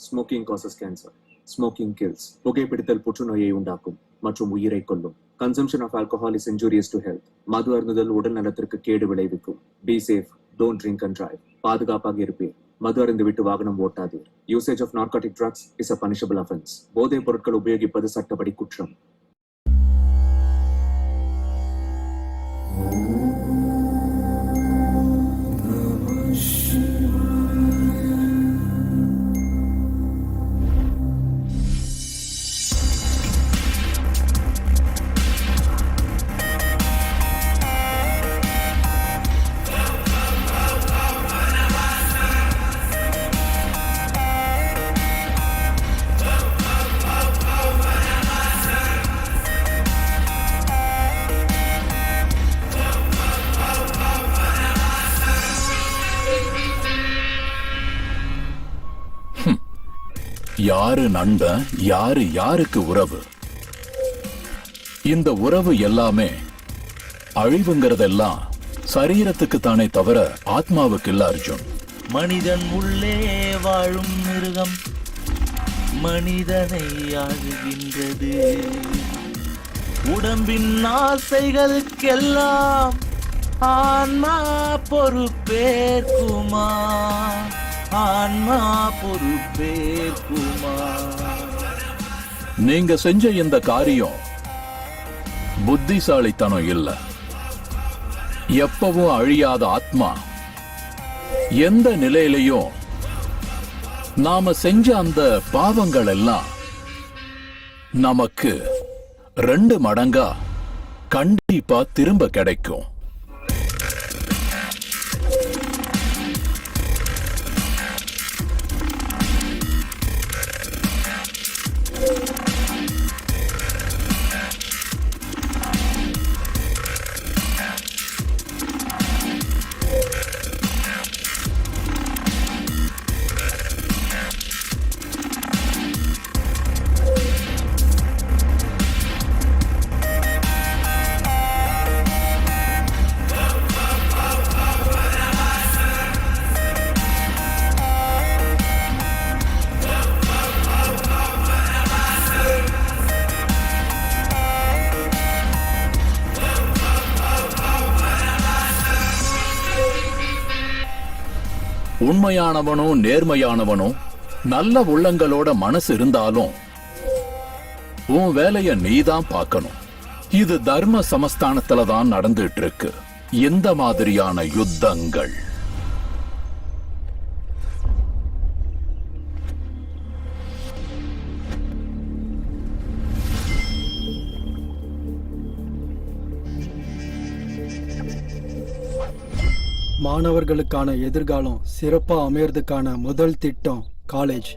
Smoking causes cancer. Smoking kills. புகைப்பிடித்தல் புற்றுநோயை உண்டாக்கும் மற்றும் உயிரை கொல்லும். Consumption of alcohol is injurious to health. மது அருந்துதல் உடல் நலத்திற்கு கேடு விளைவிக்கும். Be safe. Don't drink and drive. பாதுகாப்பாக இருப்பீர். மது அருந்து விட்டு வாகனம் ஓட்டாதீர். Usage of narcotic drugs is a punishable offense. போதைப் பொருட்கள் உபயோகிப்பது சட்டப்படி குற்றம். யாரு நண்பன், யாரு யாருக்கு உறவு? இந்த உறவு எல்லாமே அழிவுங்கிறதெல்லாம் சரீரத்துக்கு தானே தவிர ஆத்மாவுக்கு இல்ல அர்ஜுன். மனிதன் உள்ளே வாழும் மிருகம் மனிதனை ஆளுகின்றது. உடம்பின் ஆசைகளுக்கெல்லாம் ஆன்மா பொறுப்பேற்குமா? ஆன்மா பொறுப்பேற்குமா? நீங்க செஞ்ச இந்த காரியம் புத்திசாலித்தனம் இல்ல. எப்பவும் அழியாத ஆத்மா எந்த நிலையிலையும் நாம செஞ்ச அந்த பாவங்கள் எல்லாம் நமக்கு 2 மடங்கா கண்டிப்பா திரும்ப கிடைக்கும். உண்மையானவனும் நேர்மையானவனும் நல்ல உள்ளங்களோட மனசு இருந்தாலும் உன் வேலைய நீதான் பார்க்கணும். இது தர்ம சமஸ்தானத்துல தான் நடந்துட்டு இருக்கு இந்த மாதிரியான யுத்தங்கள். மாணவர்களுக்கான எதிர்காலம் சிறப்பா அமையறதுக்கான முதல் திட்டம் காலேஜ்.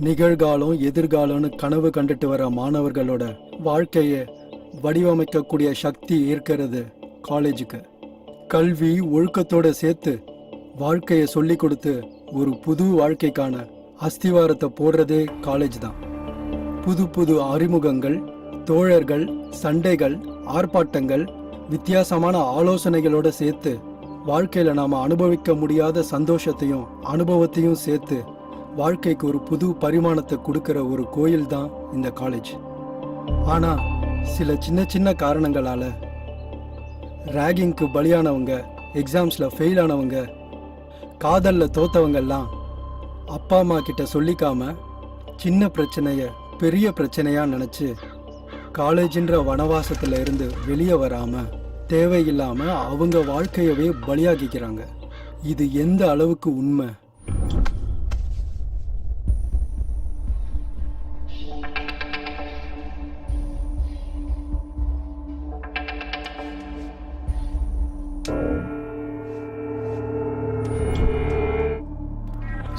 நிகழ்காலம் எதிர்காலம்னு கனவு கண்டுட்டு வர மாணவர்களோட வாழ்க்கையை வடிவமைக்கக்கூடிய சக்தி இருக்கிறது காலேஜுக்கு. கல்வி ஒழுக்கத்தோட சேர்த்து வாழ்க்கையை சொல்லி கொடுத்து ஒரு புது வாழ்க்கைக்கான அஸ்திவாரத்தை போடுறதே காலேஜ் தான். புது புது அறிமுகங்கள், தோழர்கள், சண்டைகள், ஆர்ப்பாட்டங்கள், வித்தியாசமான ஆலோசனைகளோட சேர்த்து வாழ்க்கையில நாம அனுபவிக்க முடியாத சந்தோஷத்தையும் அனுபவத்தையும் சேர்த்து வாழ்க்கைக்கு ஒரு புது பரிமாணத்தை கொடுக்கிற ஒரு கோயில் தான் இந்த காலேஜ். ஆனா சில சின்ன சின்ன காரணங்களால ரேகிங்க்கு பலியானவங்க, எக்ஸாம்ஸ்ல ஃபெயில் ஆனவங்க, காதல்ல தோத்தவங்கெல்லாம் அப்பா அம்மா கிட்ட சொல்லிக்காம சின்ன பிரச்சனைய பெரிய பிரச்சனையா நினைச்சு காலேஜின்ற வனவாசத்துல இருந்து வெளியே வராம தேவையில்லாம அவங்க வாழ்க்கையவே பலியாக்கிக்கிறாங்க. இது எந்த அளவுக்கு உண்மை?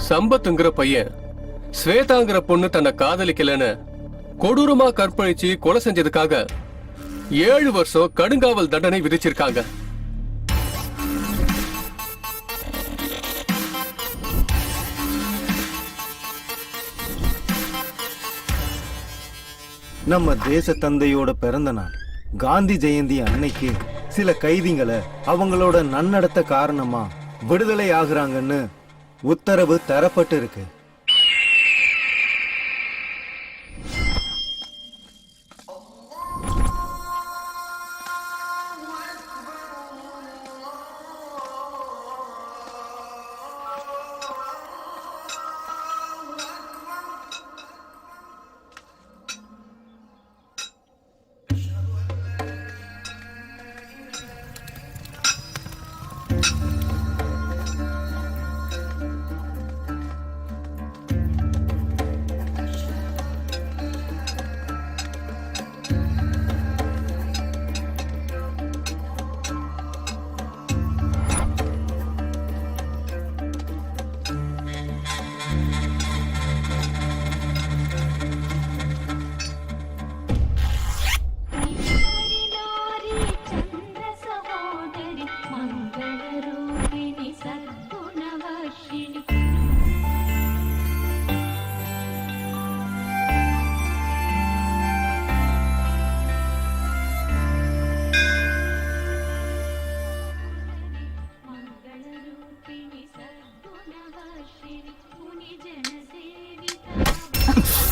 சம்பத்துங்கிற பையன் ஸ்வேதாங்கிற பொண்ணு தன்னை காதலிக்கலன்னு கொடூரமா கற்பழிச்சு கொலை செஞ்சதுக்காக 7 வருஷம் கடுங்காவல் தண்டனை விதிச்சிருக்காங்க. நம்ம தேச தந்தையோட பிறந்த நாள் காந்தி ஜெயந்தி அன்னைக்கு சில கைதிகளை அவங்களோட நன்னடத்த காரணமா விடுதலை ஆகுறாங்கன்னு உத்தரவு தரப்பட்டு இருக்கு.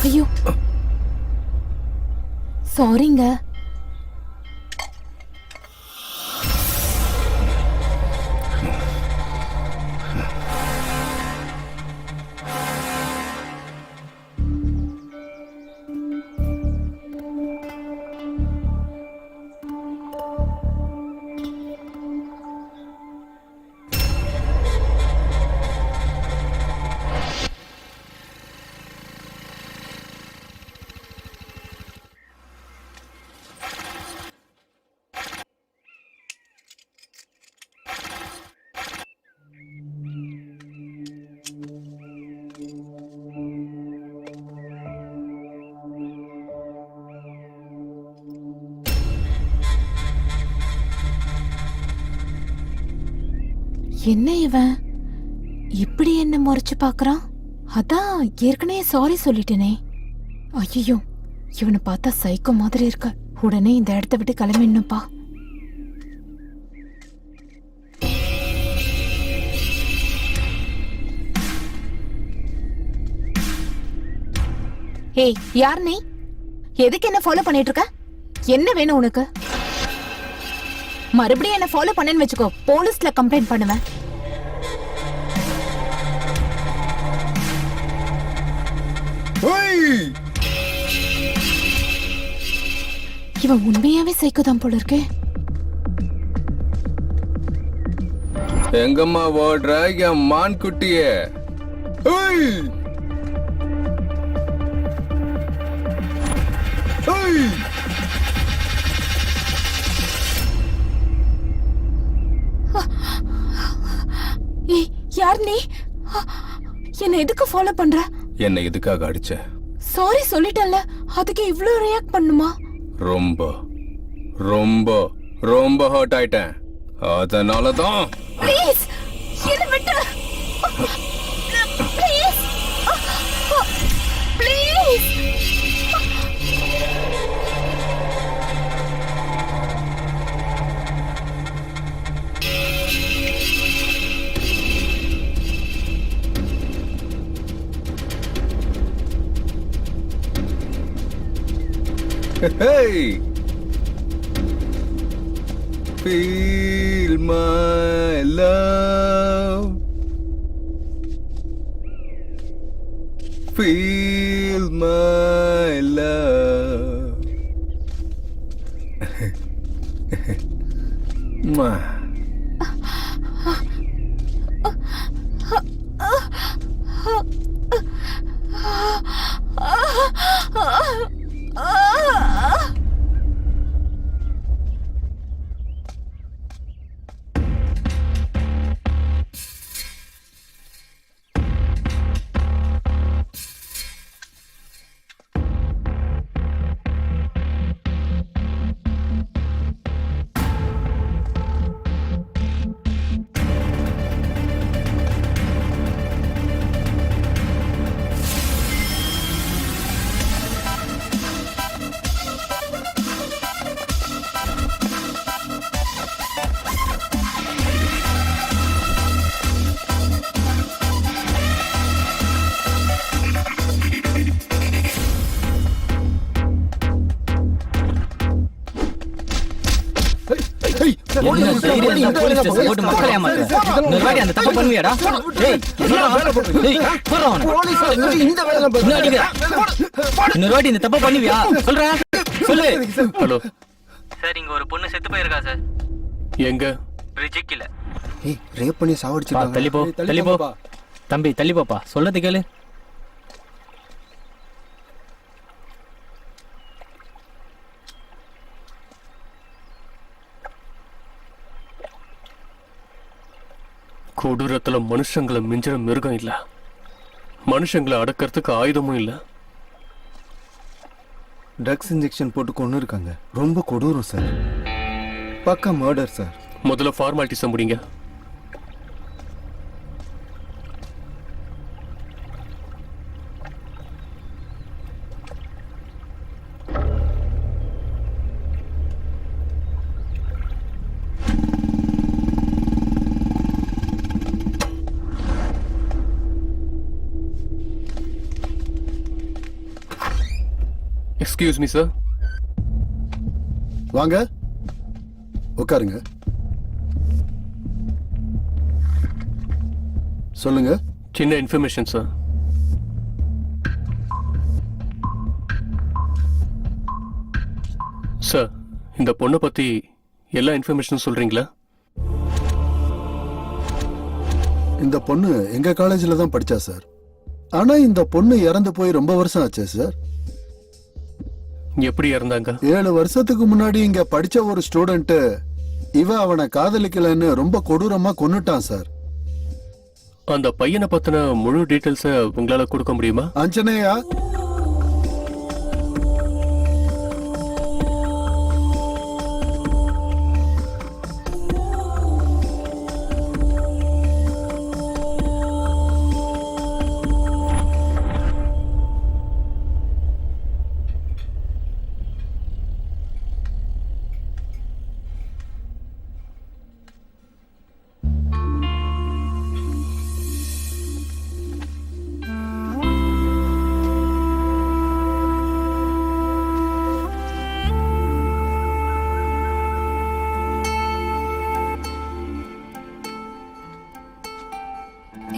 ஐயோ சாரிங்க. என்ன இவன் இப்படி என்ன முறைச்சு பாக்குறான்? அதான் ஏற்கனவே சாரி சொல்லிட்டேனே. ஐயோ இவனை பார்த்தா சைக்கோ மாதிரி இருக்க. உடனே இந்த இடத்த விட்டு கிளம்பிடணும்ப்பா. ஏய் யார் நீ? எதுக்கு என்ன ஃபாலோ பண்ணிட்டு இருக்க? என்ன வேணும் உனக்கு? மறுபடியும் என்ன ஃபாலோ பண்ணேன்னு வச்சுக்கோ, போலீஸ்ல கம்ப்ளைண்ட் பண்ணுவேன். இவன் உண்மையாவே சைக்கோதான் போல இருக்கே. எங்கம்மா ஓடுற என் மான் குட்டியே? ஏய் யார் நீ? என்ன எதுக்கு ஃபாலோ பண்ற? என்ன எதுக்காக அடிச்ச? சாரி சொல்லிட்டேன்ல, அதுக்கு இவ்ளோ ரியாக்ட் பண்ணுமா? ரொம்ப ரொம்ப ரொம்ப ஹர்ட் ஆயிட்டேன். அதனாலதான். ப்ளீஸ் என்ன விட்டு. Please please. Hey! Feel my love. Feel my love. Mwah. Hello sir, இங்க ஒரு பொண்ணு செத்து போயிருக்கா சார். எங்க? ரிஜிக்கில. ஏய் ரேப் பண்ணி சாவடிச்சிட்டாங்க. தள்ளி போ தள்ளி போ தம்பி, தள்ளி போப்பா. சொல்லது கேளு. கொடூரத்துல மனுஷங்களை மிஞ்சிற மிருகம் இல்ல, மனுஷங்களை அடக்கிறதுக்கு ஆயுதமும் இல்ல. ட்ரக்ஸ் இன்ஜெக்ஷன் போட்டு கொண்டு இருக்காங்க. ரொம்ப கொடூரம் சார். பக்கா மர்டர் சார். முதல்ல ஃபார்மாலிட்டிஸை முடிங்க. Excuse me sir. வாங்க உட்காருங்க. சொல்லுங்க. சின்ன இன்ஃபர்மேஷன் சார். சார், இந்த பொண்ணை பத்தி எல்லா இன்ஃபர்மேஷனும் சொல்றீங்களா? இந்த பொண்ணு எங்க காலேஜில் தான் படிச்சா சார். ஆனா இந்த பொண்ணு இறந்து போய் ரொம்ப வருஷம் ஆச்சு சார். எப்படி இறந்தாங்க? 7 வருஷத்துக்கு முன்னாடி இங்க படிச்ச ஒரு ஸ்டூடெண்ட் இவ அவனை காதலிக்கலன்னு ரொம்ப கொடூரமா கொன்னுட்டான் சார். அந்த பையனை பத்தின முழு டீடைல்ஸ உங்களால கொடுக்க முடியுமா? அஞ்சனையா,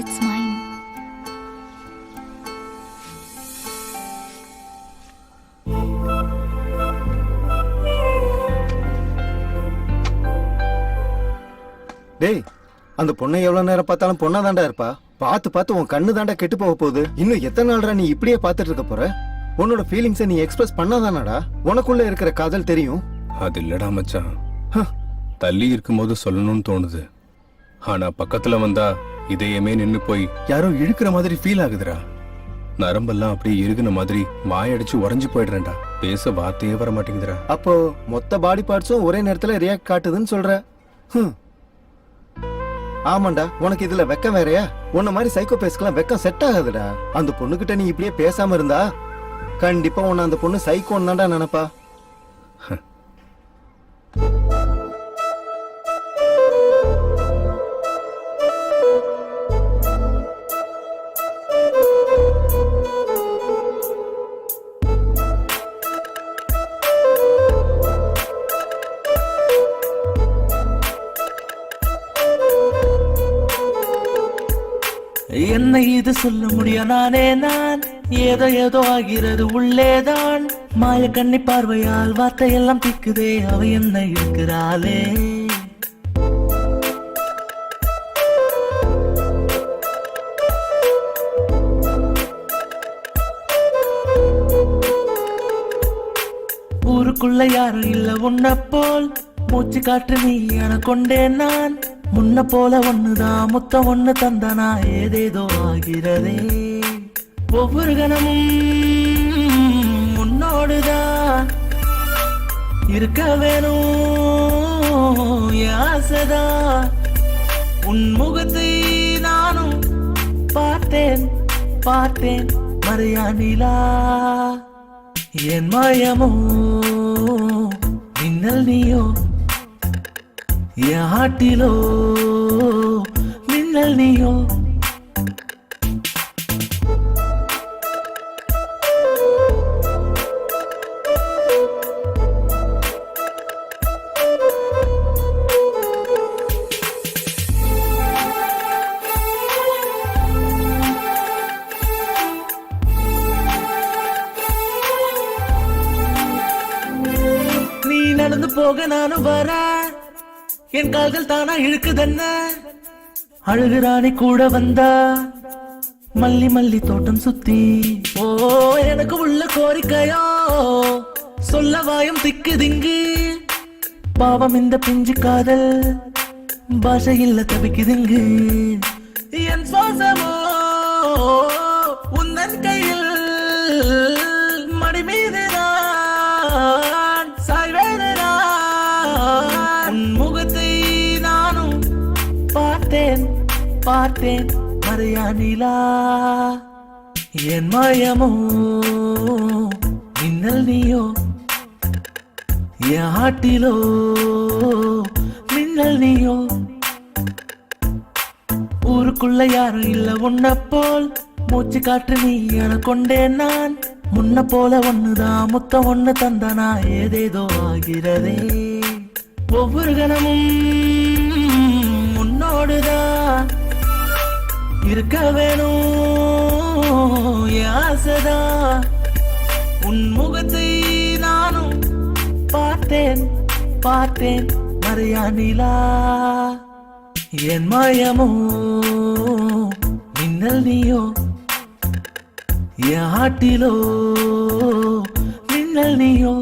இட்ஸ் மைன். டேய், அந்த பொண்ணை எவ்வளவு நேரம் பார்த்தாலும் பொண்ணா தாண்டா இருப்பா. பார்த்து பார்த்து உன் கண்ணு தாண்டா கெட்டு போக போகுது. இன்னும் எத்தனை நாள்ரா நீ இப்படியே பார்த்துட்டு இருக்க போற? உன்னோட ஃபீலிங்ஸை நீ எக்ஸ்பிரஸ் பண்ணாதானடா உனக்குள்ள இருக்கிற காதல் தெரியும். அது இல்லடா மச்சான், தள்ளி இருக்கும்போது சொல்லணும்னு தோணுது. ஆனா பக்கத்துல வந்தா இதயமே நின்னு போய் யாரோ இழுக்கிற மாதிரி ஃபீல் ஆகுதுடா. நரம்பெல்லாம் அப்படியே இறுகுன மாதிரி வாயடிச்சு உறைஞ்சு போயிடுறேன்டா. பேச வார்த்தையே வர மாட்டேங்குதுடா. அப்போ மொத்த பாடி பார்ட்ஸும் ஒரே நேரத்துல ரியாக்ட் காட்டுதுன்னு சொல்ற? ஆமாண்டா, உனக்கு இதுல வெக்கம் வேறயா? உன்ன மாதிரி சைக்கோ பேஸ்க்கெல்லாம் வெக்கம் செட் ஆகாதுடா. அந்த பொண்ணுகிட்ட நீ இப்படியே பேசாம இருந்தா கண்டிப்பா உன்னை அந்த பொண்ணு சைக்கோன்னு தான்டா நினைப்பா. என்ன இது சொல்ல முடியும், நானே நான் ஏதோ ஏதோ ஆகிறது உள்ளேதான். மாய கண்ணி பார்வையால் வார்த்தையெல்லாம் திக்குதே, அவ என்ன இருக்கிறாளே. ஊருக்குள்ள யாரும் இல்ல உன்ன போல், மூச்சு காற்று நீ என கொண்டேன் நான். முன்ன போல ஒண்ணுதான் முத்தம் ஒண்ணு தந்தானா, ஏதேதோ ஆகிறதே. ஒவ்வொரு கணமும் உன்னோடுதான் இருக்க வேணும் ஆசைதான். உன் முகத்தை நானும் பார்த்தேன் பார்த்தேன் மறையா நிலா. என் மாயமோ மின்னல் நீயோ, என் ஆட்டிலோ மின்னல் நீயோ. நீ நடந்து போக நானும் வரேன், என் கால்கள் தானா இழுக்குதென்ன. அழுகுறானி கூட வந்தா மல்லி மல்லி தோட்டம் சுத்தி. ஓ எனக்கு உள்ள கோரிக்கையோ சொல்ல வாயும் திக்கு திங்கு. பாவம் இந்த பிஞ்சு காதல் பாஷை இல்ல தவிக்குதுங்கு. என் சுவாசமோ உந்தன் கையில் மடி மீது நான் சாய்வேதனா. உன் முகத்தை நானும் பார்த்தேன் பார்த்தேன் மறையா நிலா. என் மாயமோ மின்னல் நீயோ, என் ஆட்டிலோ மின்னல் நீயோ. ஊருக்குள்ள யாரும் இல்ல உன்ன போல், மூச்சு காற்று நீ என கொண்டேன் நான். முன்ன போல ஒண்ணுதான் மொத்தம் ஒண்ணு தந்தனா ஏதேதோ ஆகிறதே ஒவ்வொரு கணமும் உன்னோடுதான் இருக்க வேணும் என் ஆசைதான் உன் முகத்தை நானும் பார்த்தேன் பார்த்தேன் மறையா நிலா என் மாயமோ மின்னல் நீயோ என் ஆட்டிலோ மின்னல் நீயோ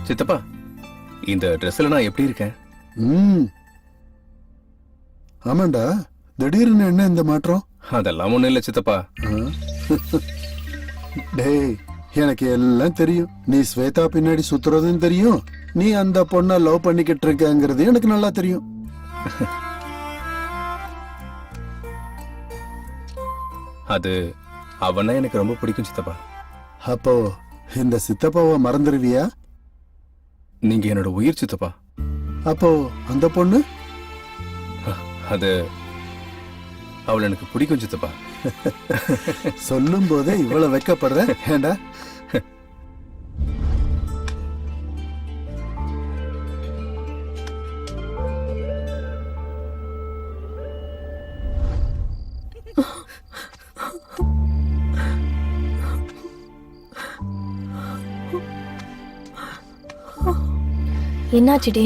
சித்தப்பா இந்த ட்ரெஸ்ல நான் எப்படி இருக்கேன்? ம் ஆமாண்டா, திடீர்னு என்ன இந்த மாற்றம்? அதெல்லாம் ஒண்ணும் இல்ல சித்தப்பா. டேய், எனக்கு எல்லாம் தெரியும். நீ ஸ்வேதா பின்னாடி சுத்துறதும் தெரியும், நீ அந்த பொண்ணை லவ் பண்ணிக்கிட்டு இருக்கங்கிறது எனக்கு நல்லா தெரியும். அது அவனா எனக்கு ரொம்ப பிடிக்கும் சித்தப்பா. அப்போ இந்த சித்தப்பாவை மறந்துடுவியா? நீங்க என்னோட உயிர் சித்தப்பா. அப்போ அந்த பொண்ணு? அது அவள் எனக்கு பிடிக்கும் சித்தப்பா. சொல்லும் போதே இவ்வளவு வெக்கப்படுற ஏண்டா? என்னாச்சுடி?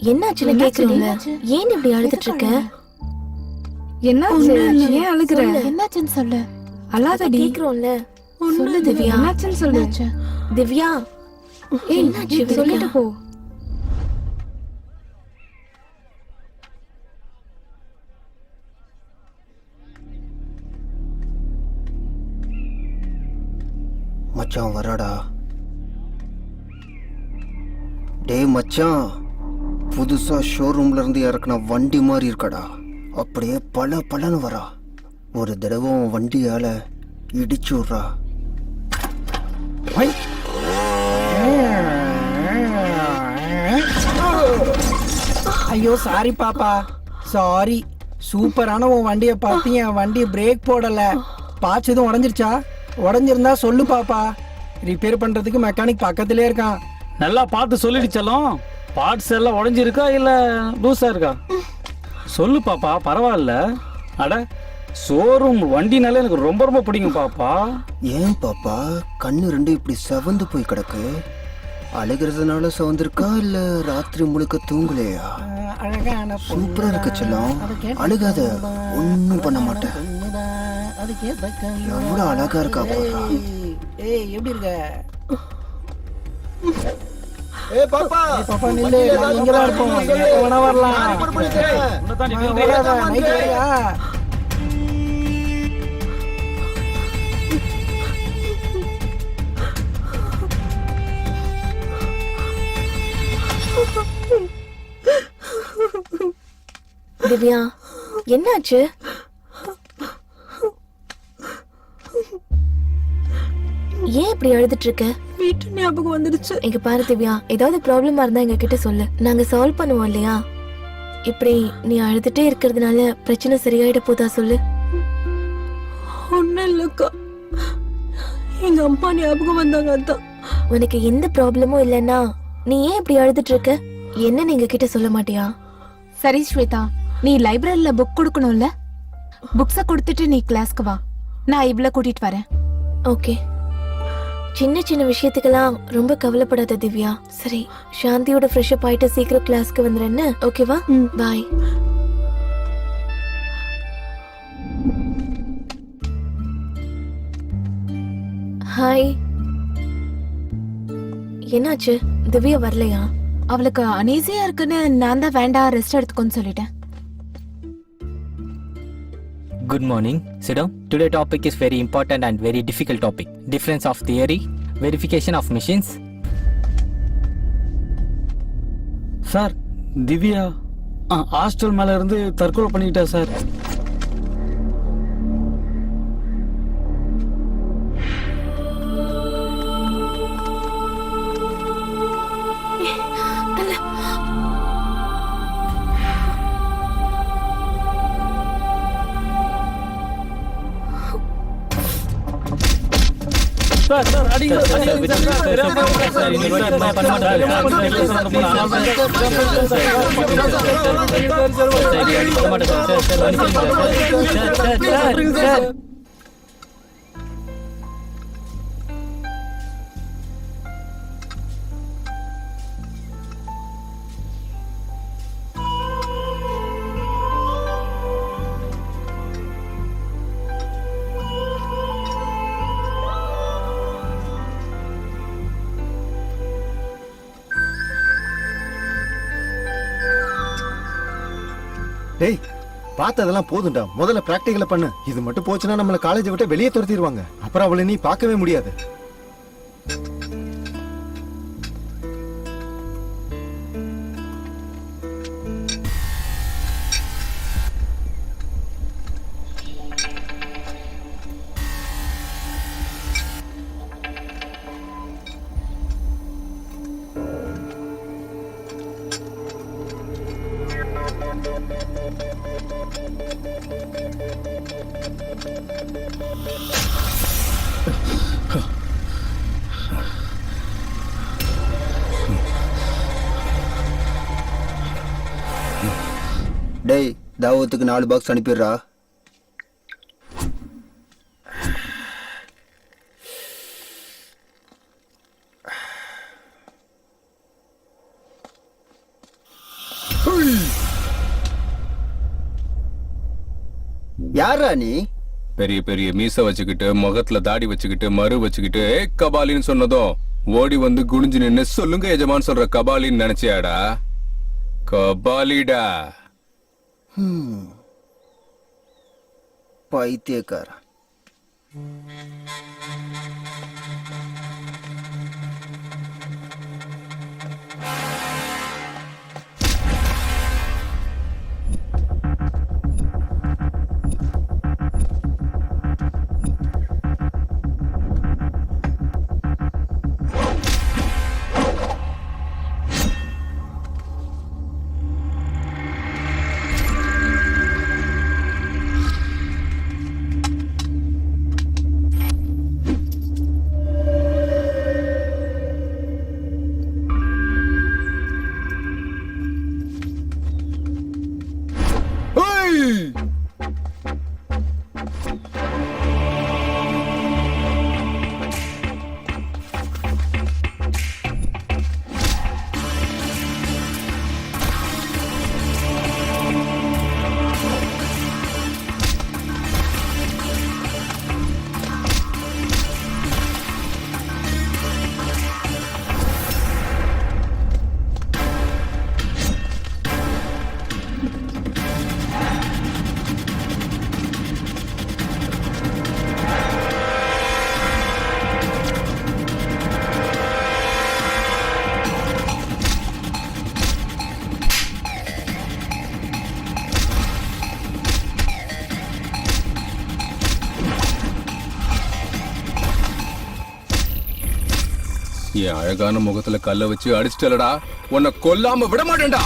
என்னாச்சுன்னு கேக்குறீங்க? ஏன் இப்படி அழுதுட்டு இருக்க? என்னாச்சு? ஏன் அழுகுற? என்னாச்சுன்னு சொல்லு. அழாதடி. கேக்குறோம்ல. சொல்லு திவ்யா. என்னாச்சுன்னு சொல்லு. திவ்யா, என்னாச்சு? சொல்லிட்டு போ. மச்சான் வராடா. டேய் மச்சான், புதுசா ஷோரூம்ல இருந்து இறக்குன வண்டி மாதிரி இருக்கடா. அப்படியே பலன்னு வரா. ஒரு தடவை உன் வண்டியால இடிச்சு விட்றா. ஐயோ சாரி பாப்பா, சாரி. சூப்பரான உன் வண்டியை பார்த்து என் வண்டி பிரேக் போடல. பாச்சு எதுவும் உடஞ்சிருச்சா? உடஞ்சிருந்தா சொல்லு பாப்பா, ரிப்பேர் பண்றதுக்கு மெக்கானிக் பக்கத்திலே இருக்கான். நல்லா பார்த்து சொல்லிடுச்சாலும் பார்ட்ஸ் எல்லாம் உடஞ்சிருக்கா இல்ல லூஸா இருக்கா? சொல்லு பாப்பா, பரவாயில்ல. அட, ஷோரூம் வண்டினாலே எனக்கு ரொம்ப ரொம்ப பிடிக்கும் பாப்பா. ஏன் பாப்பா கண்ணு ரெண்டு இப்படி செவந்து போய் கிடக்கு? அழுகிறதுனால செவந்திருக்கா இல்ல ராத்திரி முழுக்க தூங்கலையா? அழகான சூப்பரா இருக்கு செல்லம், அழுகாத, ஒன்னும் பண்ண மாட்டேன். எவ்வளவு அழகா இருக்கா பாப்பா. ஏய் எப்படி இருக்க? ஏய் பாப்பா, பாப்பா நில்லு, நான் இங்க தான் இருப்போம். எப்ப வேணா வரலாம். வராத, நைட் வரியா? திவ்யா, என்னாச்சு? ஏன் இப்படி அழுதுட்டு இருக்க? வீட்டு ஞாபகம் வந்துடுச்சு. இங்க பாரு திவ்யா, ஏதாவது ப்ராப்ளமா இருந்தா எங்க கிட்ட சொல்லு, நாங்க சால்வ் பண்ணுவோம் இல்லையா? இப்படி நீ அழுதுட்டே இருக்கிறதுனால பிரச்சனை சரியாயிட போதா சொல்லு. ஒன்னும் இல்லக்கா, எங்க அம்மா ஞாபகம் வந்தாங்க. அதான். உனக்கு எந்த ப்ராப்ளமும் இல்லைன்னா நீ ஏன் இப்படி அழுதுட்டு இருக்க? என்ன நீங்க கிட்ட சொல்ல மாட்டியா? சரி ஸ்வேதா, நீ லைப்ரரியில புக் கொடுக்கணும்ல, புக்ஸ கொடுத்துட்டு நீ கிளாஸ்க்கு வா, நான் இவ்ள கூட்டிட்டு வரேன். ஓகே. சின்ன சின்ன விஷயத்துக்கெல்லாம் ரொம்ப கவலைப்படாத திவ்யா. சரி, சாந்தியோட ஃப்ரெஷ் அப் ஆயிட்டு சீக்கிரம் கிளாஸ்க்கு வந்துடுறேன்னு. ஓகேவா? பாய். ஹாய். என்னாச்சு? திவ்யா வரலையா? அவளுக்கு அனீசியா இருக்குன்னு நான் தான் வேண்டாம், ரெஸ்ட் எடுத்துக்கோன்னு சொல்லிட்டேன். Good morning. Sit down. Today topic is very important and very difficult topic. Difference of theory, verification of machines. Sir, Divya hostel மேல இருந்து தற்கொலை பண்ணிட்டா சார். சார் சார் அடிங்க சார். டேய் பார்த்ததெல்லாம் போதும்டா, முதல்ல பிராக்டிகலை பண்ணு. இது மட்டும் போச்சுன்னா நம்மள காலேஜை விட்டு வெளியே துரத்திடுவாங்க. அப்புறம் அவளை நீ பார்க்கவே முடியாது. டேய் தாவத்துக்கு 4 பாக்ஸ் அனுப்பிடுறா. யாரா நீ? பெரிய பெரிய மீச வச்சுக்கிட்டு முகத்துல தாடி வச்சுக்கிட்டு மறு வச்சுக்கிட்டு கபாலின்னு சொன்னதும் ஓடி வந்து குனிஞ்சு நின்னு சொல்லுங்க எஜமான் சொல்ற கபாலின்னு நினைச்சியாடா? கபாலிடா. பைத்தியக்கார. என் அழகான முகத்துல கல்ல வச்சு அடிச்சிட்டலடா, உன்னை கொல்லாம விட மாட்டேன்டா.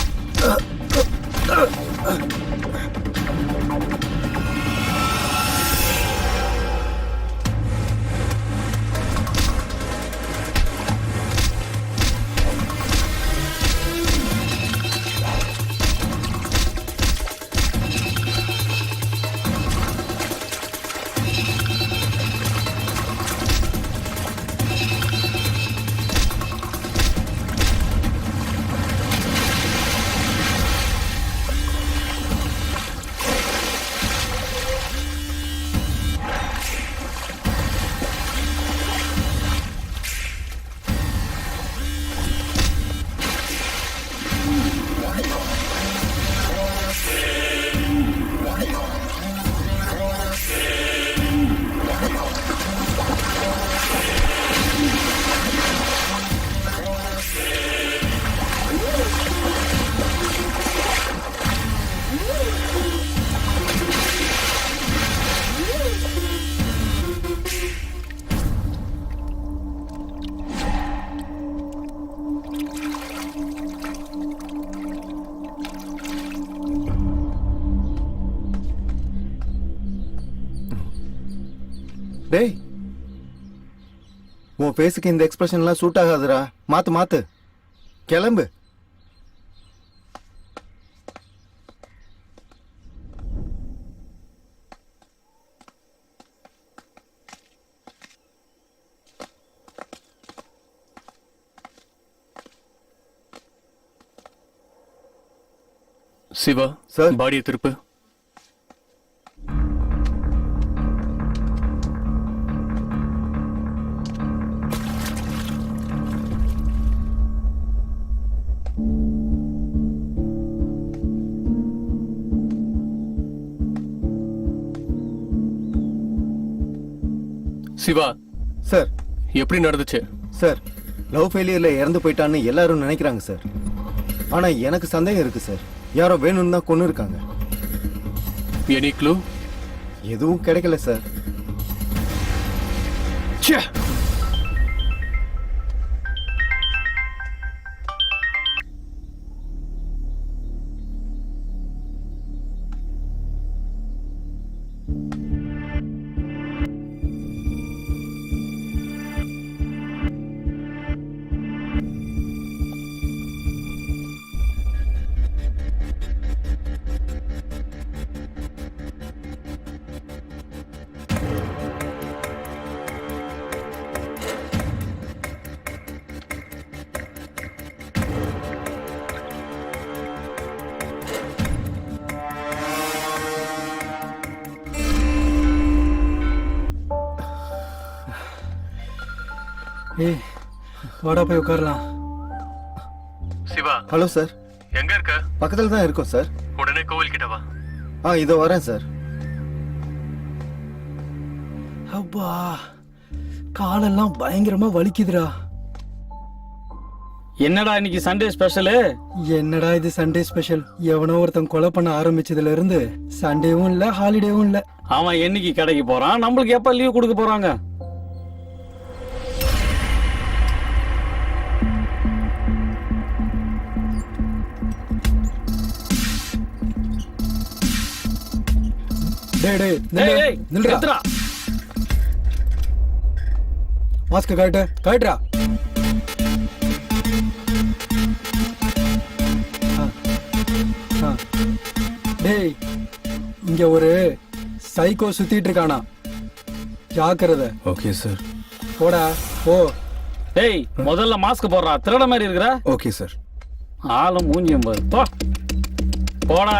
டேய் உன் ஃபேஸுக்கு இந்த எக்ஸ்பிரஷன்லாம் சூட் ஆகாதுடா. மாத்து மாத்து, கிளம்பு. சிவா சார். பாடியை திருப்பு. சிவா சார். எப்படி நடந்துச்சு? சார், லவ் ஃபெயிலியர்ல இறந்து போயிட்டான்னு எல்லாரும் நினைக்கிறாங்க சார். ஆனா எனக்கு சந்தேகம் இருக்கு சார். யாரோ வேணும்னு தான் கொண்டு இருக்காங்க. Any clue? எதுவும் கிடைக்கல சார். ஏய், வாடா போய் உட்காரலாம். Shiva hello sir. எங்க இருக்க? பக்கத்துல தான் இருக்கோம் சார். உடனே கோவில் கிட்ட வா. இதோ வரேன் சார். அப்பா, காலெல்லாம் பயங்கரமா வலிக்குதுடா. என்னடா இன்னைக்கு சண்டே ஸ்பெஷலு? என்னடா இது சண்டே ஸ்பெஷல்? எவனோ ஒருத்தன் கொலை பண்ண ஆரம்பிச்சதுல இருந்து சண்டேவும் இல்ல, ஹாலிடேவும் இல்ல. அவன் என்னைக்கு கடைக்கு போறான்? நம்மளுக்கு எப்ப லீவ் கொடுக்க போறாங்க? டேய் டேய், ஏய், நில்லுடா. நிறுத்துடா. மாஸ்க் காட்டுறா. டேய், இங்க ஒரு சைக்கோ சுத்திட்டு இருக்கானா, ஜாக்கிரதை. Okay sir. போடா போ. டேய், முதல்ல மாஸ்க் போடுறா. திருட மாதிரி இருக்கிற. Okay sir. ஆளும் மூஞ்சியம் பாரு. போ போடா.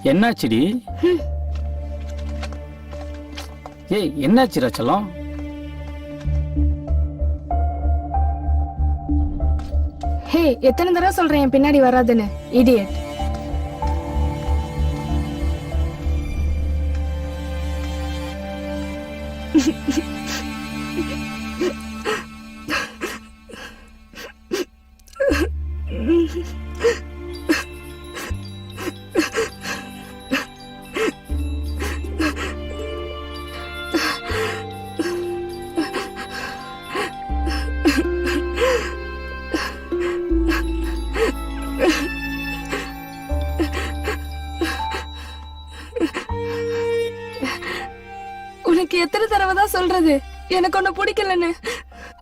என்னாச்சுடி? ஏய், என்னாச்சு ரச்சலம்? ஹே, எத்தனை தடவை சொல்றேன் என் பின்னாடி வராதுன்னு, இடியட். உனக்கு எத்தனை தடவை தான் சொல்றது எனக்கு ஒண்ணு பிடிக்கலன்னு?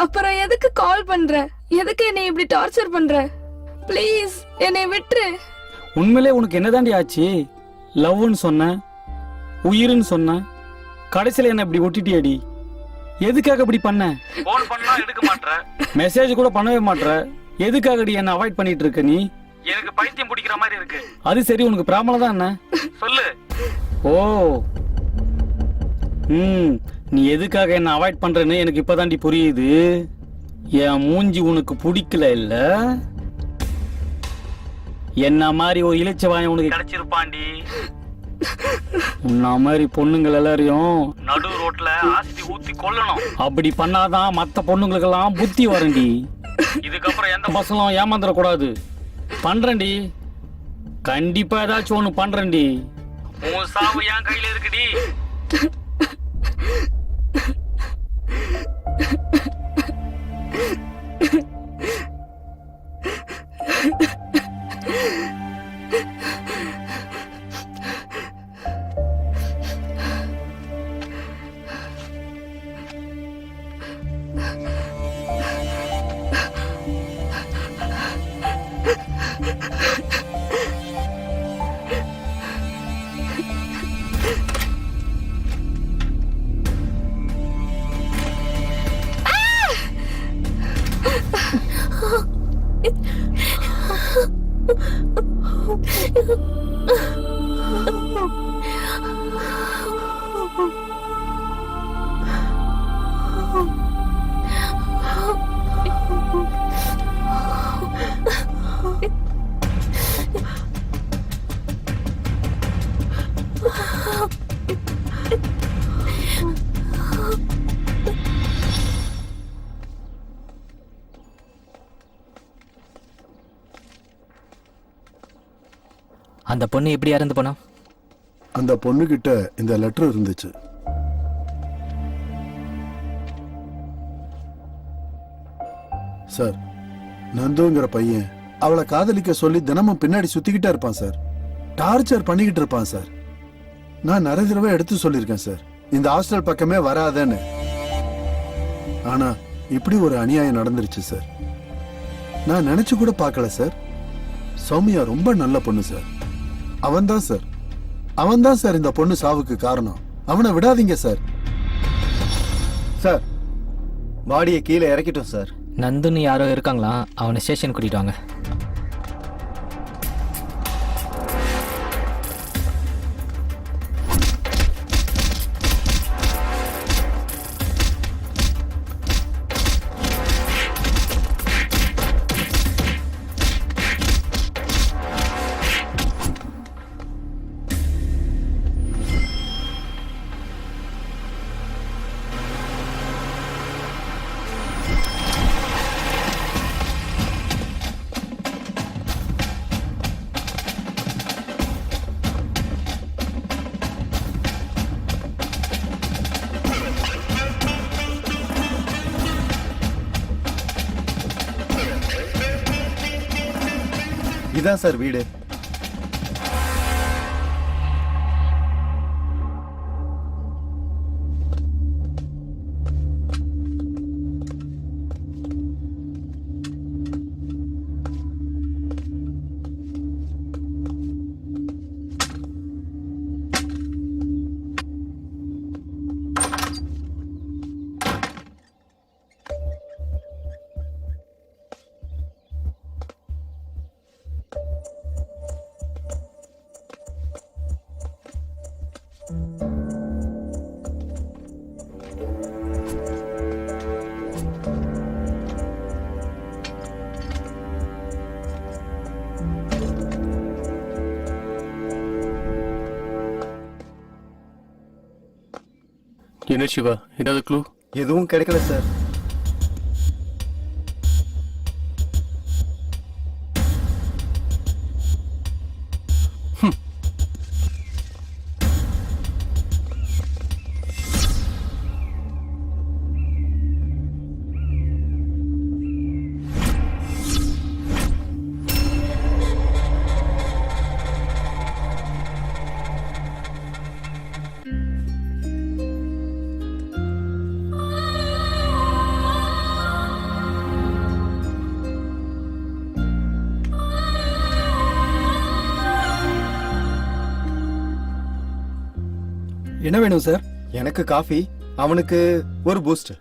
அப்புறம் எதுக்கு கால் பண்ற? எதுக்கு என்னை இப்படி டார்ச்சர் பண்ற? ப்ளீஸ் என்னை விட்டுரு. உண்மையிலே உனக்கு என்னதாண்டி ஆச்சு? லவ்னு சொன்ன, உயிர்னு சொன்ன, கடைசியில என்ன இப்படி ஒட்டிட்டியடி? எதுக்காக இப்படி பண்ண? போன் பண்ணா எடுக்க மாட்ற, மெசேஜ் கூட பண்ணவே மாட்ற. எதுக்காகடி என்ன அவாய்ட் பண்ணிட்டு இருக்க நீ? எனக்கு பைத்தியம் பிடிக்கிற மாதிரி இருக்கு. அது சரி, உனக்கு ப்ராப்ளம் தான் என்ன? சொல்லு. ஓ, நீ எதுக்காக என்ன அவாய்ட் பண்றேன்னு எனக்கு இப்பதாண்டி புரியுது. என் மூஞ்சி உனக்கு பிடிக்கல இல்ல? என்ன மாதிரி ஒரு இளைச்சவாயன் உனக்கு கிடைச்சிருப்பாண்டி. உன்ன மாதிரி பொண்ணுங்கள் எல்லாரையும் நடு ரோட்ல ஆஸ்தி ஊத்தி கொல்லணும். அப்படி பண்ணாதான் மத்த பொண்ணுங்களுக்கெல்லாம் புத்தி வரண்டி. இதுக்கப்புறம் எந்த பசங்களும் ஏமாந்துடக்கூடாது. பண்றேன்டி, கண்டிப்பா ஏதாச்சும் ஒண்ணு பண்றேன்டி. உன் சாவு என் கையில இருக்குடி. அந்த பொண்ணு எப்படி இறந்து போனா? அந்த பொண்ணுகிட்ட இந்த லெட்டர் இருந்துச்சு. சார், நந்துங்கிற பையன் அவளை காதலிக்க சொல்லி தினமும் பின்னாடி சுத்திக்கிட்டே இருப்பான் சார். டார்ச்சர் பண்ணிக்கிட்டு இருப்பான் சார். நான் நிறைய தடவை எடுத்து சொல்லியிருக்கேன் சார், இந்த ஹாஸ்டல் பக்கமே வராதேன்னு. ஆனா இப்படி ஒரு அநியாயம் நடந்துருச்சு சார். நான் நினைச்சு கூட பார்க்கல சார். சௌமியா ரொம்ப நல்ல பொண்ணு சார். அவன்தான் சார் இந்த பொண்ணு சாவுக்கு காரணம். அவனை விடாதீங்க சார். சார், பாடியை கீழே இறக்கிட்டோம் சார். நந்துன்னு யாரோ இருக்காங்களா, அவனை ஸ்டேஷன் கூட்டிட்டு வாங்க. இதான் சார் வீடு. என்ன சிவா, ஏதாவது க்ளூ? எதுவும் கிடைக்கல சார். என்ன வேணும் சார்? எனக்கு காஃபி, அவனுக்கு ஒரு பூஸ்ட்.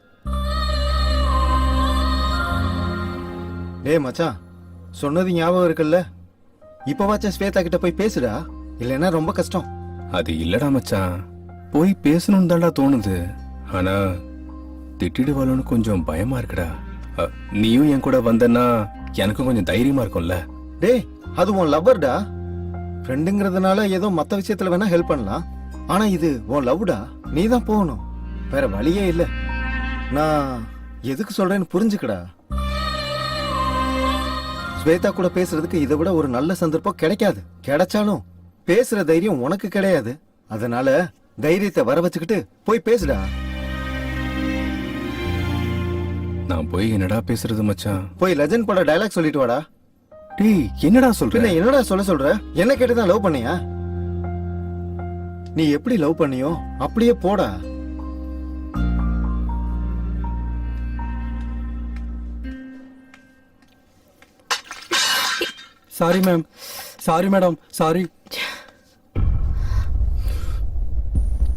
டேய் மச்சான், சொன்னது ஞாபகம் இருக்குல்ல? இப்பவாச்சும் ஸ்வேதா கிட்ட போய் பேசுடா, இல்லைன்னா ரொம்ப கஷ்டம். அது இல்லடா மச்சான், போய் பேசணும்னு தான்டா தோணுது. ஆனா திட்டிடுவாளோன்னு கொஞ்சம் பயமா இருக்குடா. நீயும் என் கூட வந்தன்னா எனக்கும் கொஞ்சம் தைரியமா இருக்கும்ல. டேய், அது உன் லவ்வர்டா. ஃப்ரெண்டுங்கிறதுனால ஏதோ மத்த விஷயத்துல வேணா ஹெல்ப் பண்ணலாம். ஆனா இது உன் லவ்டா, நீ தான் போகணும், வேற வழியே இல்ல. நான் எதுக்கு சொல்றேன்னு புரிஞ்சுக்கடா. ஸ்வேதா கூட பேசுறதுக்கு இதை விட ஒரு நல்ல சந்தர்ப்பம் கிடைக்காது. கிடைச்சாலும் பேசுற தைரியம் உனக்கு கிடையாது. அதனால தைரியத்தை வர வச்சுக்கிட்டு போய் பேசுடா. நான் போய் என்னடா பேசுறது மச்சான்? போய் லெஜண்ட் பட டயலாக் சொல்லிட்டு வாடா. டேய் என்னடா சொல்ற? என்னடா சொல்ற? என்ன கேட்டுதான் லவ் பண்ணியா? நீ எப்படி லவ் பண்ணியோ அப்படியே போடா. Sorry ma'am, sorry madam, sorry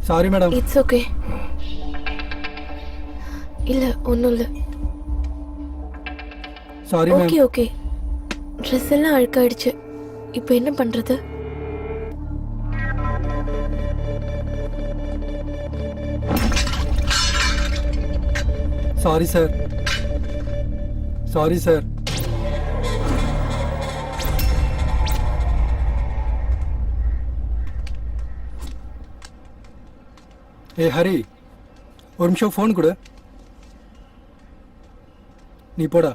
sorry madam. It's okay. இல்ல ஒன்றும் இல்லை. Sorry ma'am. Okay okay. Dress எல்லாம் அழுக்காயிடுச்சு. இப்போ என்ன பண்றது? Sorry sir, sorry sir. ஏ ஹரி, ஒரு நிமிஷம் ஃபோன் கொடு. நீ போடா.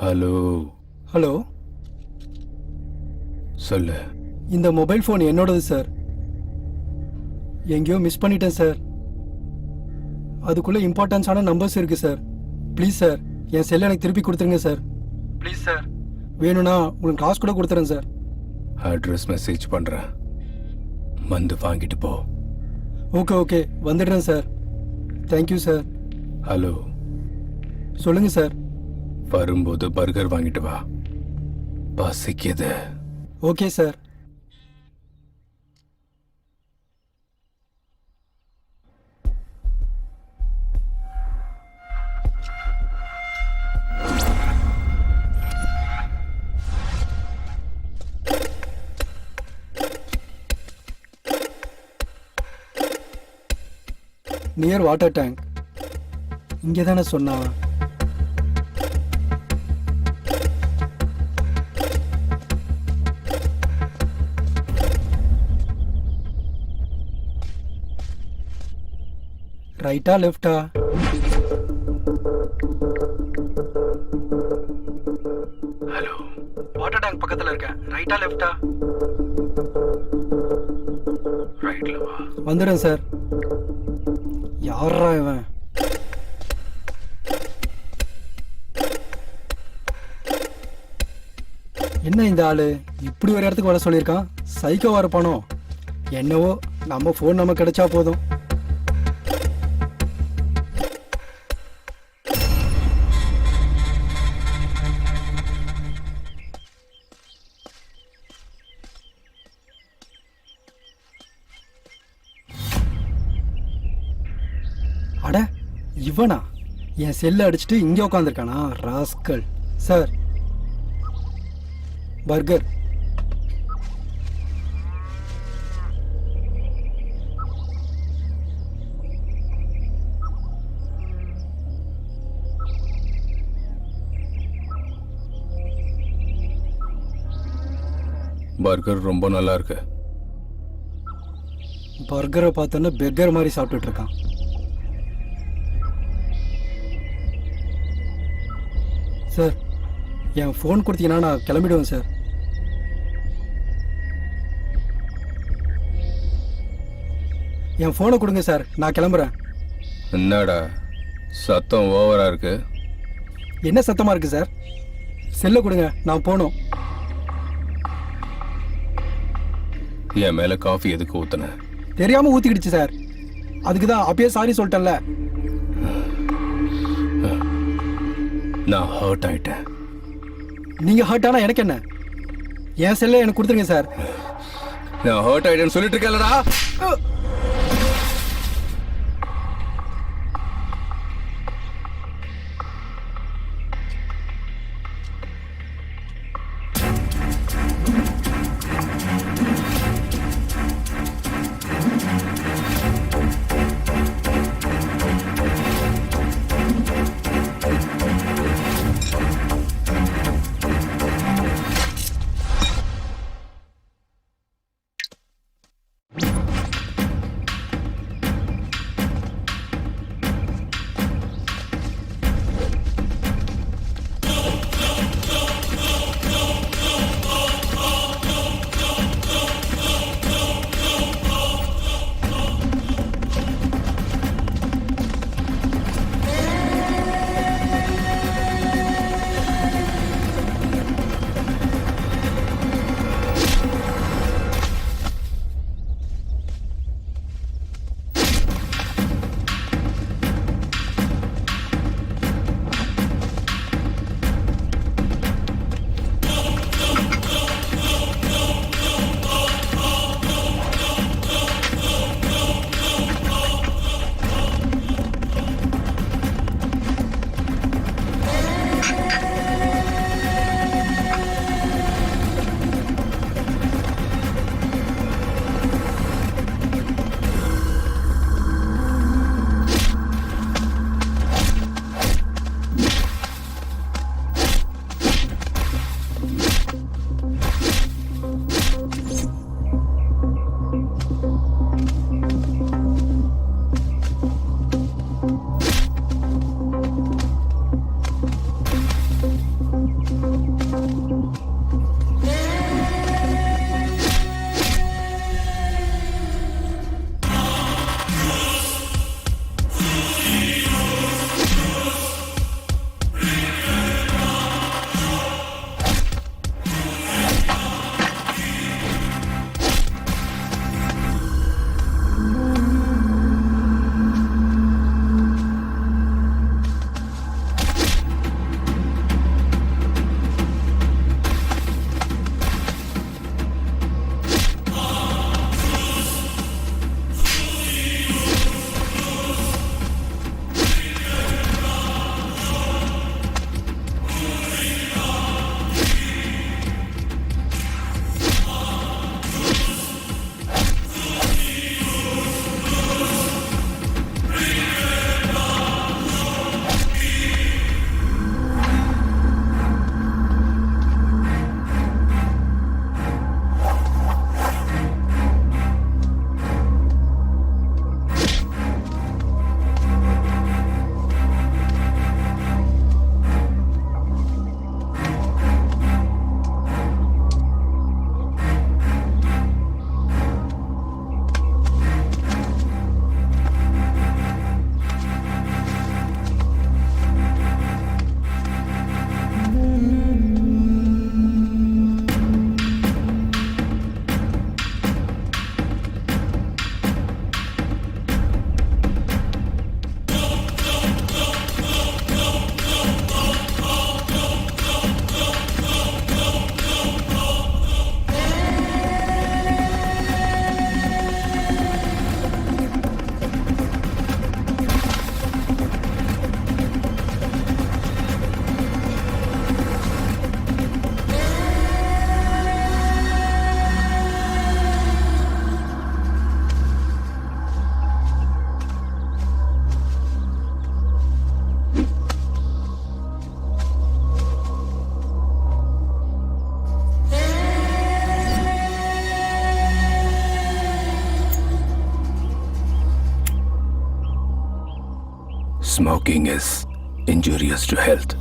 ஹலோ ஹலோ, சொல்லு. இந்த மொபைல் ஃபோன் என்னோடது சார். எங்கேயோ மிஸ் பண்ணிட்டேன் சார். அதுக்குள்ள இம்பார்ட்டன்ஸான நம்பர்ஸ் இருக்கு சார். ப்ளீஸ் சார், என் செல்லை எனக்கு திருப்பி கொடுத்துருங்க சார். Please sir. வேணும்னா உங்களுக்கு காசு கூட கொடுத்துறேன் சார். அட்ரஸ் மெசேஜ் பண்றேன், வந்து வாங்கிட்டு போ. ஓகே ஓகே, வந்துடுறேன் சார். Thank you sir. ஹலோ, சொல்லுங்க சார். வரும்போது பர்கர் வாங்கிட்டு வா, பசிக்குது. Okay sir. Near water tank. இங்கே தானே சொன்னா? ரைட்டா லெஃப்டா? ஹலோ, வாட்டர் டேங்க் பக்கத்தில் இருக்கேன். ரைட்டா லெஃப்டா? ரைட்ல வா. வந்துடுறேன் சார். யாரா இவன்? என்ன இந்த ஆளு இப்படி ஒரு இடத்துக்கு வர சொல்லியிருக்கான்? சைக்கோ வர பணம் என்னவோ, நம்ம ஃபோன் நம்ம கிடைச்சா போதும். அட இவனா? என் செல்லை அடிச்சுட்டு இங்கே உட்காந்துருக்கானா ராஸ்கல். Sir, burger. பர்கர் ரொம்ப நல்லா இருக்கு. பர்கரை பார்த்தோன்னா பெர்கர் மாதிரி சாப்பிட்டுட்டு இருக்கான். சார், என் ஃபோன் கொடுத்தீங்கன்னா நான் கிளம்பிடுவேன் சார். என் ஃபோனை கொடுங்க சார், நான் கிளம்புறேன். என்னடா சத்தம் ஓவரா இருக்கு? என்ன சத்தமா இருக்கு சார்? செல்லை கொடுங்க, நான் போகணும். என் மேல காஃபி எதுக்கு ஊத்துன? தெரியாம ஊத்திக்கிடுச்சு சார். அதுக்கு தான் அப்பயே சாரி சொல்லிட்டேன்ல. நான் ஹர்ட் ஆயிட்டேன். நீங்க ஹர்ட் ஆனா எனக்கு என்ன? என் செல்லை எனக்கு கொடுத்துருங்க சார். நான் ஹர்ட் ஆயிட்டேன்னு சொல்லிட்டு இருக்கேன்லடா. Smoking is injurious to health.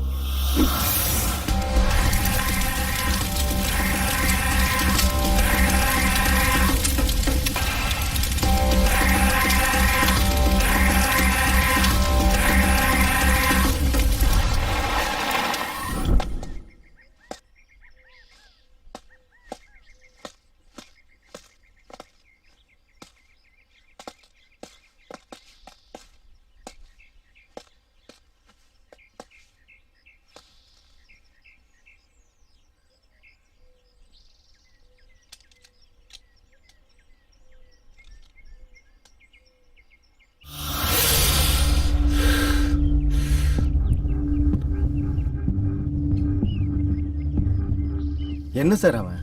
என்ன சார் அவன்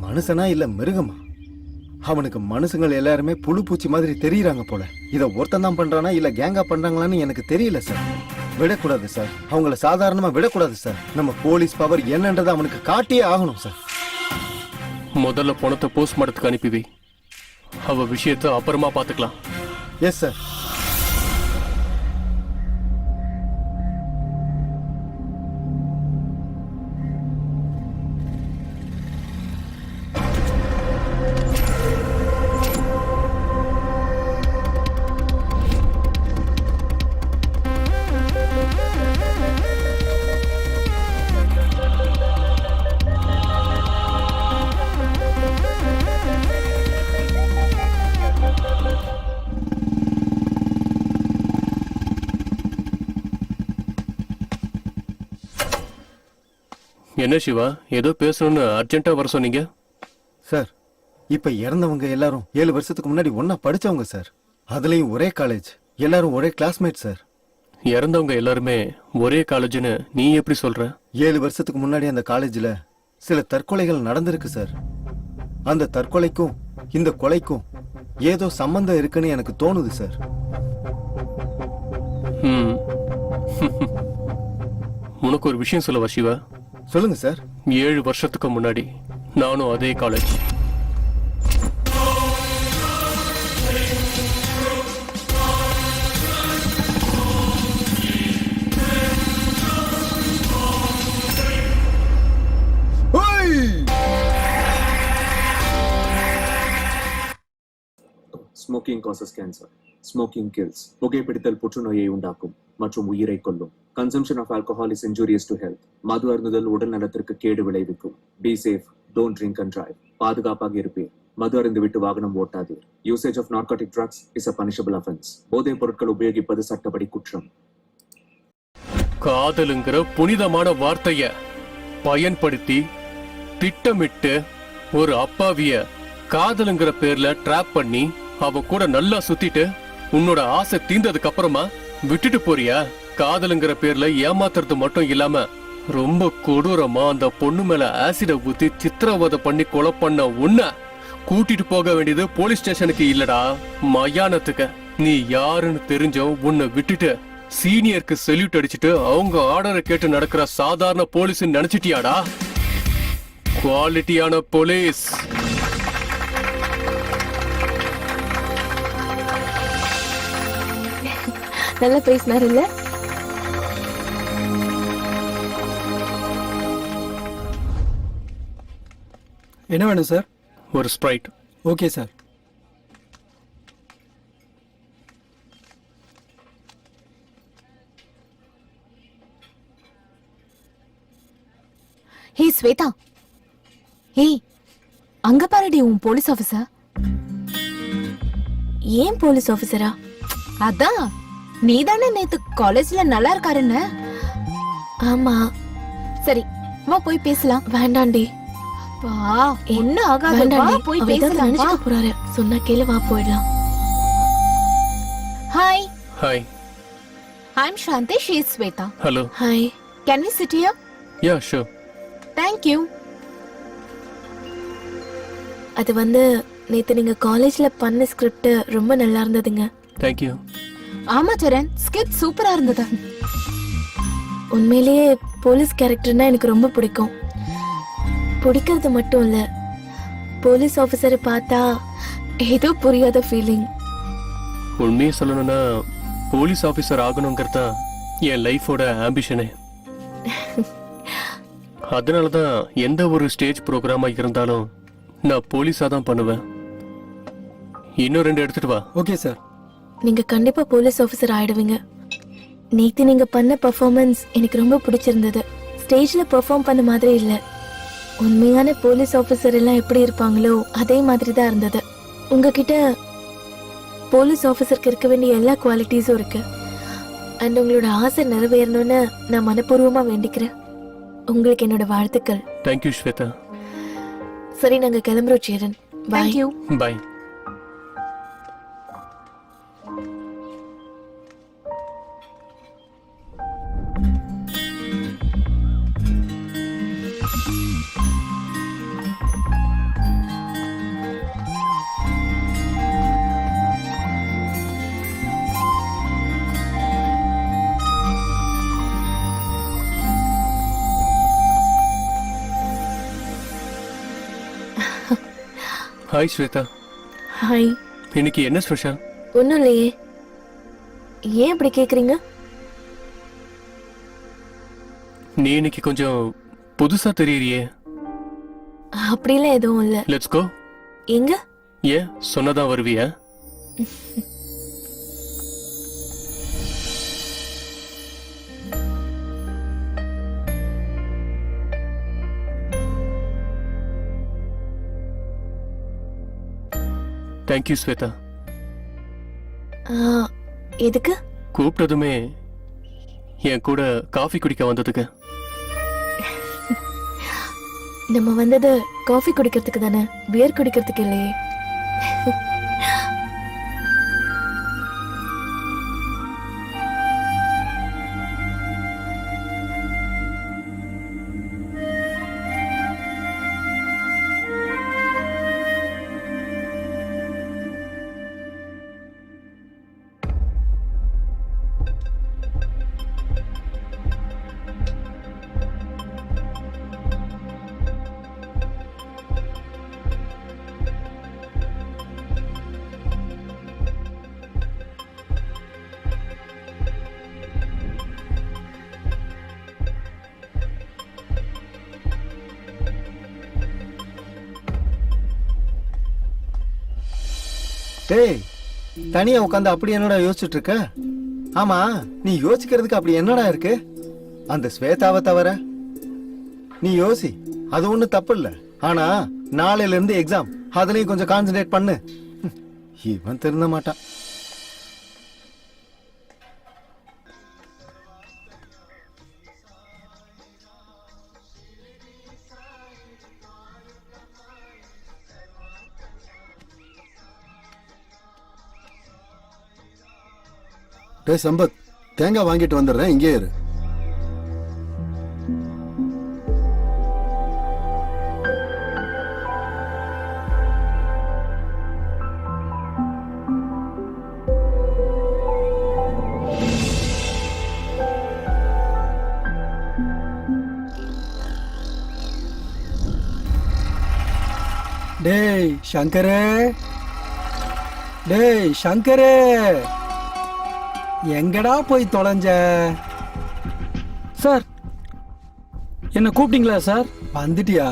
மனுஷனா இல்ல மிருகமா? அவனுக்கு மனுஷங்கள் எல்லாருமே புழு பூச்சி மாதிரி தெரியுறாங்க போல. இதை ஒருத்தன் தான் பண்றானா இல்ல கேங்கா பண்றாங்களான்னு எனக்கு தெரியல சார். விடக்கூடாது சார், அவங்கள சாதாரணமா விடக்கூடாது சார். நம்ம போலீஸ் பவர் என்னன்றதை அவனுக்கு காட்டியே ஆகணும் சார். முதல்ல பணத்தை போஸ்ட்மார்ட்டத்துக்கு அனுப்பி வை. அவ விஷயத்தை அப்புறமா பாத்துக்கலாம். Yes sir. என்ன சிவா, ஏதோ பேசணும்னு அர்ஜென்ட்டா வர சொன்னீங்க? சார், இப்ப இறந்தவங்க எல்லாரும் 7 வருஷத்துக்கு முன்னாடி ஒன்னா படிச்சவங்க சார். அதுலயும் ஒரே காலேஜ், எல்லாரும் ஒரே கிளாஸ்மேட் சார். இறந்தவங்க எல்லாருமே ஒரே காலேஜ்னு நீ எப்படி சொல்ற? 7 வருஷத்துக்கு முன்னாடி அந்த காலேஜ்ல சில தற்கொலைகள் நடந்திருக்கு சார். அந்த தற்கொலைக்கும் இந்த கொலைக்கும் ஏதோ சம்பந்தம் இருக்குன்னு எனக்கு தோணுது சார். உனக்கு ஒரு விஷயம் சொல்லவா சிவா? சொல்லுங்க சார். 7 வருஷத்துக்கு முன்னாடி நானும் அதே college. Smoking causes cancer. Smoking kills. புகைப்பிடித்தல் புற்றுநோயை உண்டாக்கும் மற்றும் உயிரை கொல்லும். Consumption of alcohol is injurious to health. மது அருந்துதல் உடல் நலத்திற்கு கேடு விளைவிக்கும். Be safe. Don't drink and drive. பாதுகாப்பாக இருப்பீர். மது அருந்து விட்டு வாகனம் ஓட்டாதீர். Usage of narcotic drugs is a punishable offense. போதைப் பொருட்கள் உபயோகிப்பது சட்டப்படி குற்றம். காதலுங்கிற புனிதமான வார்த்தைய பயன்படுத்தி திட்டமிட்டு ஒரு அப்பாவிய காதலுங்கிற பேர்ல ட்ராப் பண்ணி அவ கூட நல்லா சுத்திட்டு உன்னோட ஆசை தீர்ந்ததுக்கு அப்புறமா விட்டுட்டு போறியா? காதலுங்கிற பேர்ல ஏமாத்துறது மட்டும் இல்லாம ரொம்ப கொடூரமா அந்த பொண்ணு மேல ஆசிட ஊத்தி சித்திரவதை பண்ணி கொலை பண்ண உன்னை கூட்டிட்டு போக வேண்டியது போலீஸ் ஸ்டேஷனுக்கு இல்லடா, மயானத்துக்கு. நீ யாருன்னு தெரிஞ்சோ உன்னை விட்டுட்டு சீனியருக்கு செல்யூட் அடிச்சுட்டு அவங்க ஆர்டரை கேட்டு நடக்கிற சாதாரண போலீஸ் நினைச்சிட்டியாடா? குவாலிட்டியான போலீஸ். நல்லா பேசினாரு இல்ல? என்ன வேணும் சார்? ஒரு Sprite. Okay sir. Hey Shweta, ஏய் அங்க பாருடி உன் போலீஸ் ஆபீசர். ஏன் போலீஸ் ஆபீசரா? அதான் நீதானே நேத்து காலேஜ்ல நல்லா இருக்காருன்னு. ஆமா. சரி வா போய் பேசலாம். வேண்டாண்டி. வா, ஒண்ணு ஆகாது, வா போய் பேசலாம். நினைச்சுக்க போறாரு. சொன்னா கேளு, வா போயிடலாம். Hi. Hi. I am Shanti, she is Swetha. Hello. Hi. Can we sit here? Yeah sure. Thank you. அது வந்து நேத்து நீங்க காலேஜ்ல பண்ண ஸ்கிரிப்ட் ரொம்ப நல்லா இருந்ததுங்க. Thank you. ஆமா சரண், ஸ்கிரிப்ட் சூப்பரா இருந்தது. உண்மையிலேயே போலீஸ் கேரக்டர்னா எனக்கு ரொம்ப பிடிக்கும். பிடிக்கிறது மட்டும் இல்ல, போலீஸ் ஆபீசரை பார்த்தா ஏதோ புரியாத ஃபீலிங். உண்மையை சொல்லணும்னா போலீஸ் ஆபீசர் ஆகணுங்கிறது தான் என் லைஃபோட ஆம்பிஷனே. அதனால தான் எந்த ஒரு ஸ்டேஜ் ப்ரோக்ராமா இருந்தாலும் நான் போலீஸா தான் பண்ணுவேன். இன்னும் 2 எடுத்துட்டு வா. Okay sir. நீங்க கண்டிப்பா போலீஸ் ஆபீசர் ஆயிடுவீங்க. நேத்து நீங்க பண்ண பெர்ஃபார்மன்ஸ் எனக்கு ரொம்ப பிடிச்சிருந்தது. ஸ்டேஜ்ல பெர்ஃபார்ம் பண்ண மாதிரி இல்ல, உண்மையான போலீஸ் ஆபீசர் எல்லாம் எப்படி இருப்பாங்களோ அதே மாதிரி தான் இருந்தது. உங்ககிட்ட போலீஸ் ஆபீசருக்கு இருக்க வேண்டிய எல்லா குவாலிட்டிஸும் இருக்கு. அண்ட் உங்களோட ஆசை நிறைவேறணும்னு நான் மனப்பூர்வமா வேண்டிக்கிறேன். உங்களுக்கு என்னோட வாழ்த்துக்கள். தேங்க்யூ ஸ்வேதா. சரி, நாங்க கிளம்புறோம் சேரன். பாய். பாய். ஹாய் ஸ்வேதா. ஹாய். இன்னைக்கு என்ன ஸ்பெஷல்? ஒன்றும் இல்லையே. ஏன் இப்படி கேக்குறீங்க? நீ இன்னைக்கு கொஞ்சம் புதுசா தெரியறியே. அப்படிலாம் எதுவும் இல்ல. Let's go. எங்க? ஏன் சொன்னதான் வருவியா? தேங்க்யூ ஸ்வேதா. எதுக்கு? கூப்பிட்டதுமே என் கூட காஃபி குடிக்க வந்ததுக்கு. நம்ம வந்தது காஃபி குடிக்கிறதுக்கு தானே, பியர் குடிக்கிறதுக்கு இல்லையே. டேய், தனியா உட்காந்து அப்படி என்னடா யோசிச்சுட்டு இருக்க? ஆமா, நீ யோசிக்கிறதுக்கு அப்படி என்னடா இருக்கு? அந்த ஸ்வேதாவை தவிர நீ யோசி, அது ஒண்ணு தப்பு இல்ல. ஆனா நாளையில இருந்து எக்ஸாம், அதுலயும் கொஞ்சம் கான்சென்ட்ரேட் பண்ணு. இவன் திருந்த மாட்டான். டேய் சம்பத், தேங்காய் வாங்கிட்டு வந்துடுறேன், இங்கே இரு. டேய் சங்கரே, டேய் சங்கரே, எங்கடா போய் தொலைஞ்ச? சார், என்ன கூப்பிட்டீங்களா சார்? வந்துட்டியா?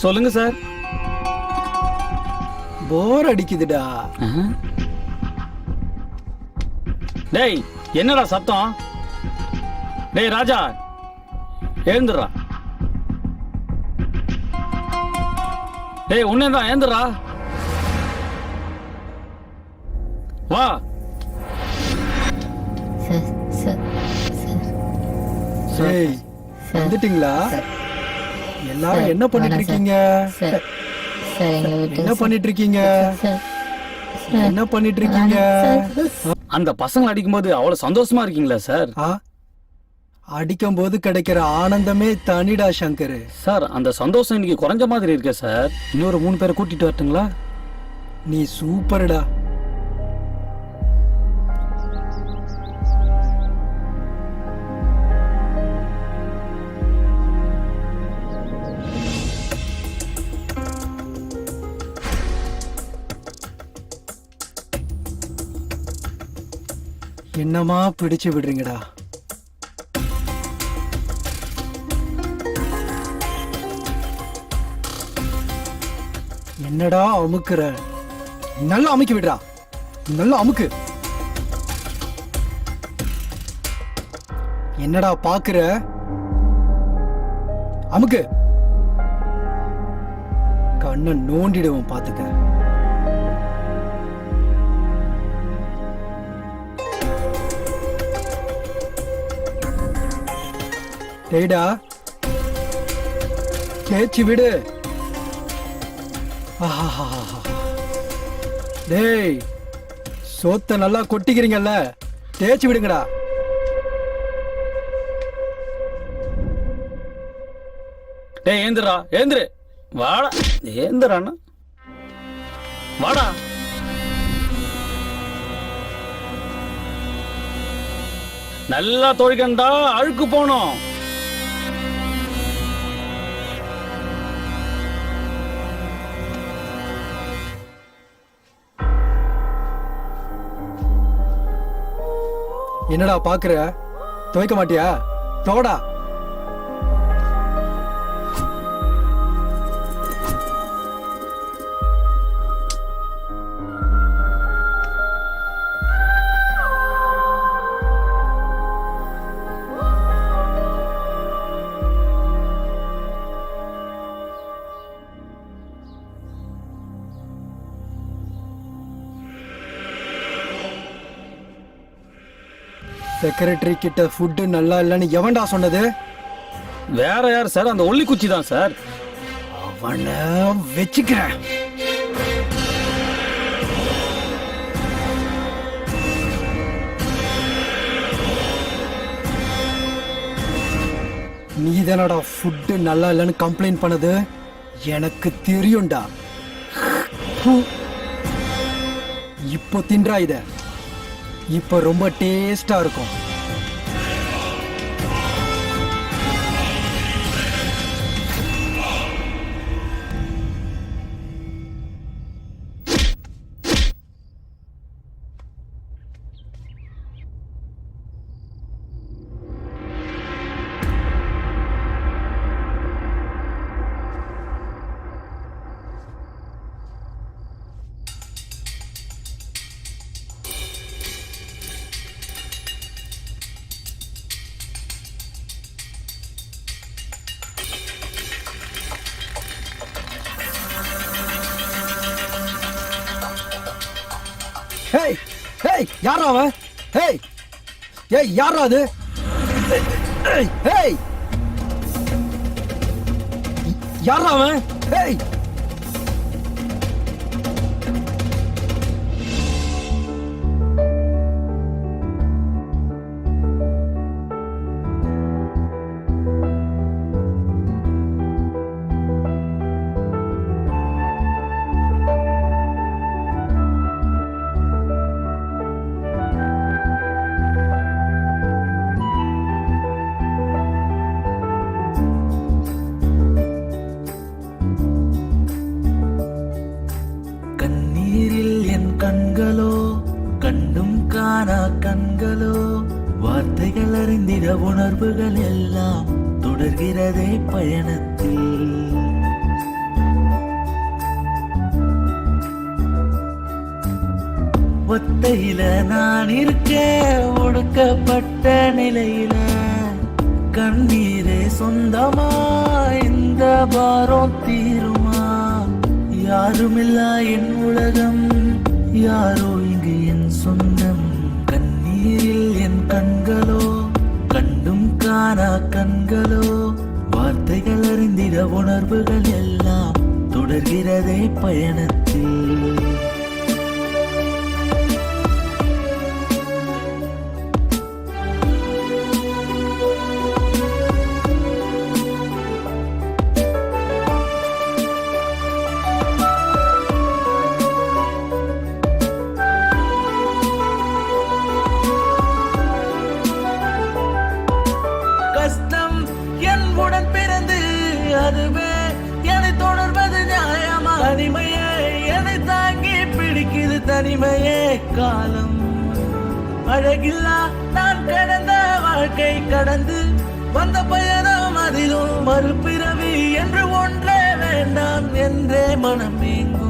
சொல்லுங்க சார். போர் அடிக்குதுடா. டேய், என்னடா சத்தம்? டேய் ராஜா, எழுந்துடுறா. டேய் உன்னேதான், எழுந்துடுறா. வா. டேய், வந்துட்டீங்களா? எல்லாரும் என்ன பண்ணிட்டு இருக்கீங்க? என்ன பண்ணிட்டு இருக்கீங்க? என்ன பண்ணிட்டு இருக்கீங்க? அந்த பசங்களை அடிக்கும்போது அவ்வளவு சந்தோஷமா இருக்கீங்களா சார்? அடிக்கும் போது கிடைக்கிற ஆனந்தமே தனிடா சங்கர். சார், அந்த சந்தோஷம் இன்னைக்கு குறைஞ்ச மாதிரி இருக்க சார். இன்னொரு 3 பேரை கூட்டிட்டு வரட்டுங்களா? நீ சூப்பர்டா. என்னமா பிடிச்சு விடுறீங்கடா. என்னடா அமுக்குற? நல்லா அமுக்கி விடுறா, நல்லா அமுக்கு. என்னடா பாக்குற? அமுக்கு. கண்ணை நோண்டிடுவோம் பாத்துக்க. டேய்டா, தேய்ச்சி விடு. டேய், சோத்த நல்லா கொட்டிக்கிறீங்கல்ல, தேய்ச்சி விடுங்கடா. டேய் ஏந்திரா, ஏந்திரு. வாடா, ஏந்திராண்ணா, வாடா. நல்லா துவைக்கண்டா, அழுக்கு போனோம். என்னடா பாக்குற? துவைக்க மாட்டியா? தோடா. செக்ரட்டரி கிட்ட ஃபுட்டு நல்லா இல்லைன்னு எவன்டா சொன்னது? வேற யார் சார்? அந்த ஒல்லி குச்சி தான் சார். அவனை வச்சுக்கிறேன். நீ தானடா ஃபுட்டு நல்லா இல்லைன்னு கம்ப்ளைண்ட் பண்ணது? எனக்கு தெரியும்டா. இப்போ தின்றா இத. இப்போ ரொம்ப டேஸ்டா இருக்கும். ஹேய் ஹேய், யாரா அவன்? ஹேய் ஏய், யாரா அது? ஹேய், யாரா அவன்? ஹேய், கண்களோ கண்டும் காணா கண்களோ வார்த்தைகள் அறிந்திட உணர்வுகள் எல்லாம் தொடர்கிறதே பயணத்தில். ஒத்தையில நான் இருக்க ஒடுக்கப்பட்ட நிலையில கண்ணீரே சொந்தமா இந்த பாரம் தீருமா? யாருமில்லா என் உலகம், யாரோ இங்கு என் சொந்தம். கண்ணீரில் என் கண்களோ கண்டும் காணா கண்களோ வார்த்தைகள் அறிந்திட உணர்வுகள் எல்லாம் தொடர்கிறதே பயணத்தில். கஷ்டம் என்புடன் பிறந்து அதுவே என்னை தொடர்வது நியாயமா? தனிமையே என்னை தாங்கி பிடிக்குது தனிமையே காலம். அழகில்லா நான் கடந்த வாழ்க்கை கடந்து வந்த பயணம் அதிலும் மறுபிறவி என்று ஒன்றே வேண்டாம் என்றே மனம் நீங்கும்.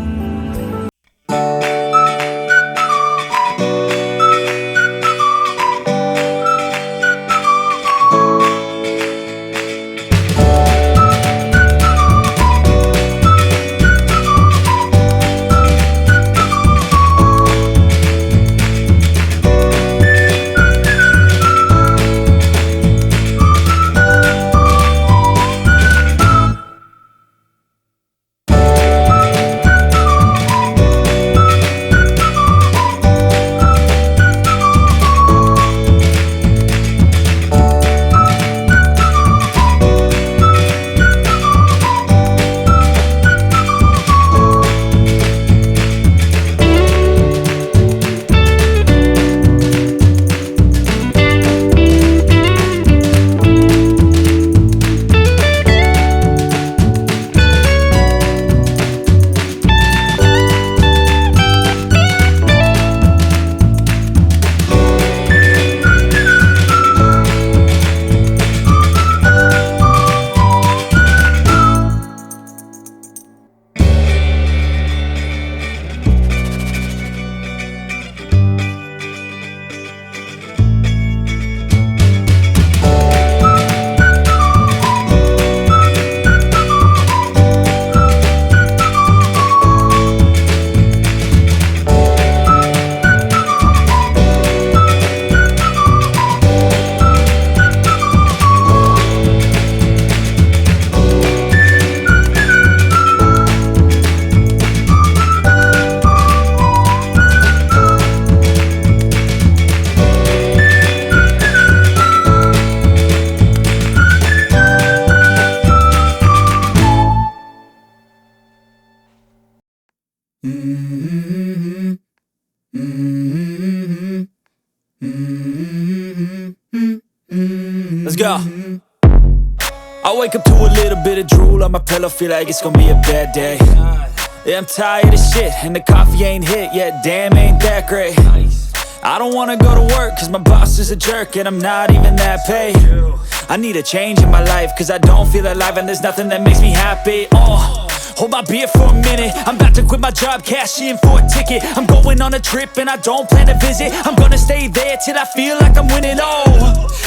Let's go. I wake up to a little bit of drool on my pillow, feel like it's gonna be a bad day. Yeah, I'm tired of shit, and the coffee ain't hit yet, damn, ain't that great. I don't wanna go to work, cause my boss is a jerk, and I'm not even that paid. I need a change in my life, cause I don't feel alive, and there's nothing that makes me happy. Hold my beer for a minute, I'm about to quit my job, cash in for a ticket. I'm going on a trip and I don't plan to visit. I'm gonna stay there till I feel like I'm winning,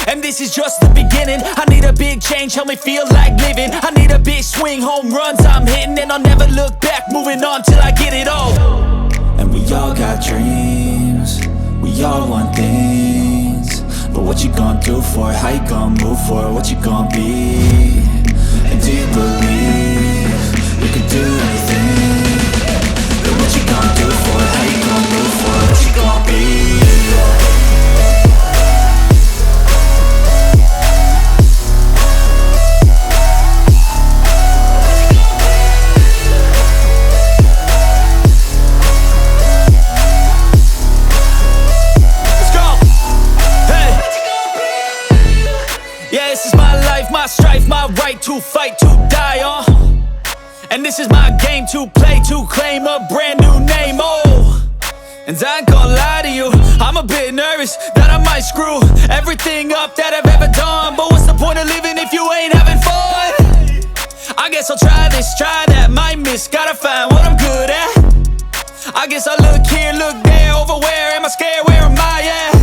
and this is just the beginning. I need a big change, help me feel like living. I need a big swing, home runs I'm hitting, and I'll never look back, moving on till I get it all. And we all got dreams, we all want things, but what you gonna do for it? How you gonna move for it? What you gonna be? And do you believe you can do anything? But what you gonna do for it? How you gonna move for it? What you gonna be? Let's go! Hey! Yeah, this is my life, my strife, my right to fight, to die on. And this is my game to play, to claim a brand new name, And I ain't gonna lie to you, I'm a bit nervous that I might screw everything up that I've ever done. But what's the point of living if you ain't having fun? I guess I'll try this, try that, might miss, gotta find what I'm good at. I guess I look here, look there, over where am I scared, where am I at?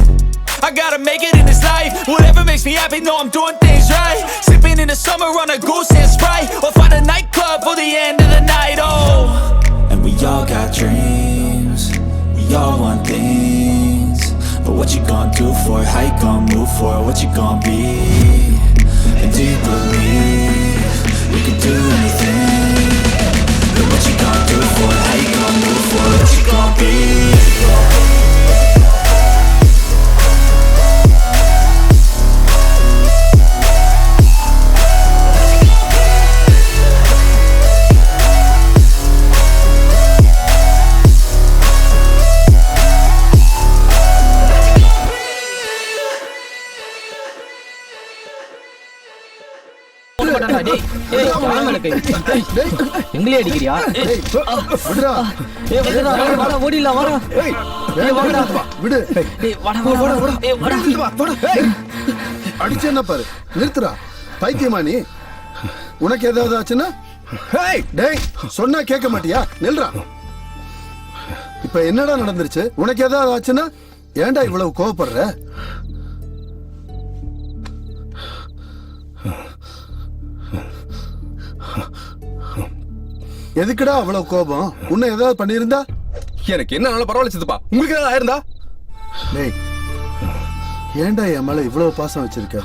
I gotta make it in this life, whatever makes me happy, know I'm doing things right. Sipping in the summer on a goose and Sprite, or find a nightclub for the end of the night, And we all got dreams, we all want things, but what you gonna do for it? How you gonna move for it? What you gonna be? And do you believe you can do anything? But what you gonna do for it? How you gonna move for it? What you gonna be? டேய், டேய், மேல கை எங்களே அடிக்கிறியா? விடுடா. ஓடிடலாம் வாடா. விடு. வாடா. அடிச்சு என்ன பாரு, நிறுத்துறா. பைத்தியமா நீ? உனக்கு ஏதாவது ஆச்சுன்னா டேய் சொன்னா கேட்க மாட்டியா? நில்றா. இப்ப என்னடா நடந்துருச்சு? உனக்கு ஏதாவது ஆச்சுன்னா ஏன்டா இவ்வளவு கோவப்படுற? எதுக்குடா அவ்வளவு கோபம்? உன்னை ஏதாவது பண்ணியிருந்தா? எனக்கு என்ன பரவாயில்ல சித்தப்பா, உங்களுக்கு ஏதாவது ஆயிருந்தா? டேய் ஏன்டா என் மேல இவ்வளவு பாசம் வச்சிருக்க?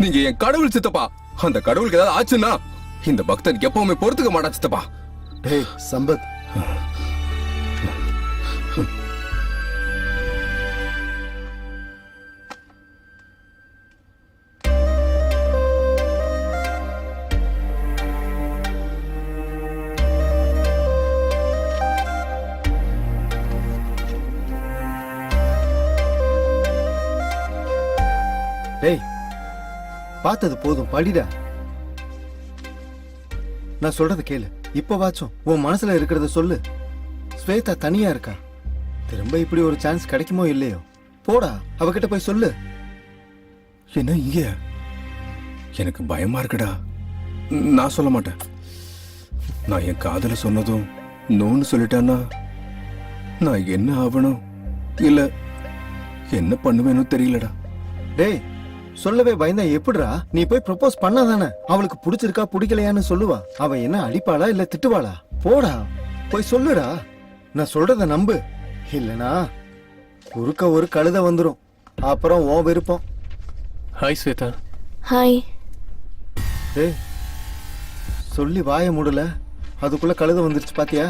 நீங்க என் கடவுள் சித்தப்பா. அந்த கடவுளுக்கு ஏதாவது ஆச்சுன்னா இந்த பக்தனுக்கு எப்பவுமே பொறுத்துக்க மாட்டா சித்தப்பா. டேய் சம்பத், டேய் பார்த்தது போதும், படிடா. நான் சொல்றத கேளு. இப்ப வாச்சும் உன் மனசுல இருக்கிறத சொல்லு. ஸ்வேதா தனியா இருக்கா. திரும்ப இப்படி ஒரு சான்ஸ் கிடைக்குமோ இல்லையோ, போடா அவகிட்ட போய் சொல்லு. என்ன இங்க? எனக்கு பயமா இருக்குடா. நான் சொல்ல மாட்டேன். நான் என் காதல சொன்னதும் நோன்னு சொல்லிட்டான்னா நான் என்ன ஆகணும் இல்ல என்ன பண்ணுவேன்னு தெரியலடா. டேய் சொல்லவே பயந்தா எப்படிடா? நீ போய் ப்ரொபோஸ் பண்ணாதானே அவளுக்கு பிடிச்சிருக்கா பிடிக்கலையான்னு சொல்லுவா. அவ என்ன அடிப்பாளா இல்ல திட்டுவாளா? போடா போய் சொல்லுடா. நான் சொல்றத நம்பு. இல்லனா குறுக்க ஒரு கழுத வந்துரும். அப்புறம் உன் விருப்பம். ஹாய் ஸ்வேதா. ஹாய். டேய் சொல்லி வாய மூடல, அதுக்குள்ள கழுத வந்துருச்சு பாத்தியா?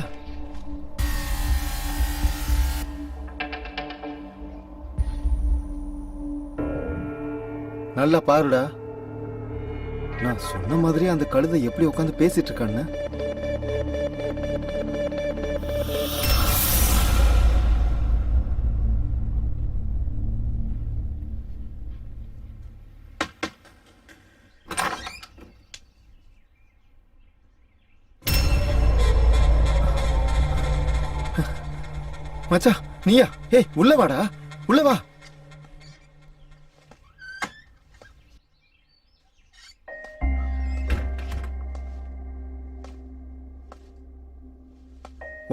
நல்லா பாருடா. நான் சொன்ன மாதிரி அந்த கழுதை எப்படி உட்காந்து பேசிட்டு இருக்கான்னு. மச்சா நீயா? ஏய் உள்ள வாடா, உள்ள வா.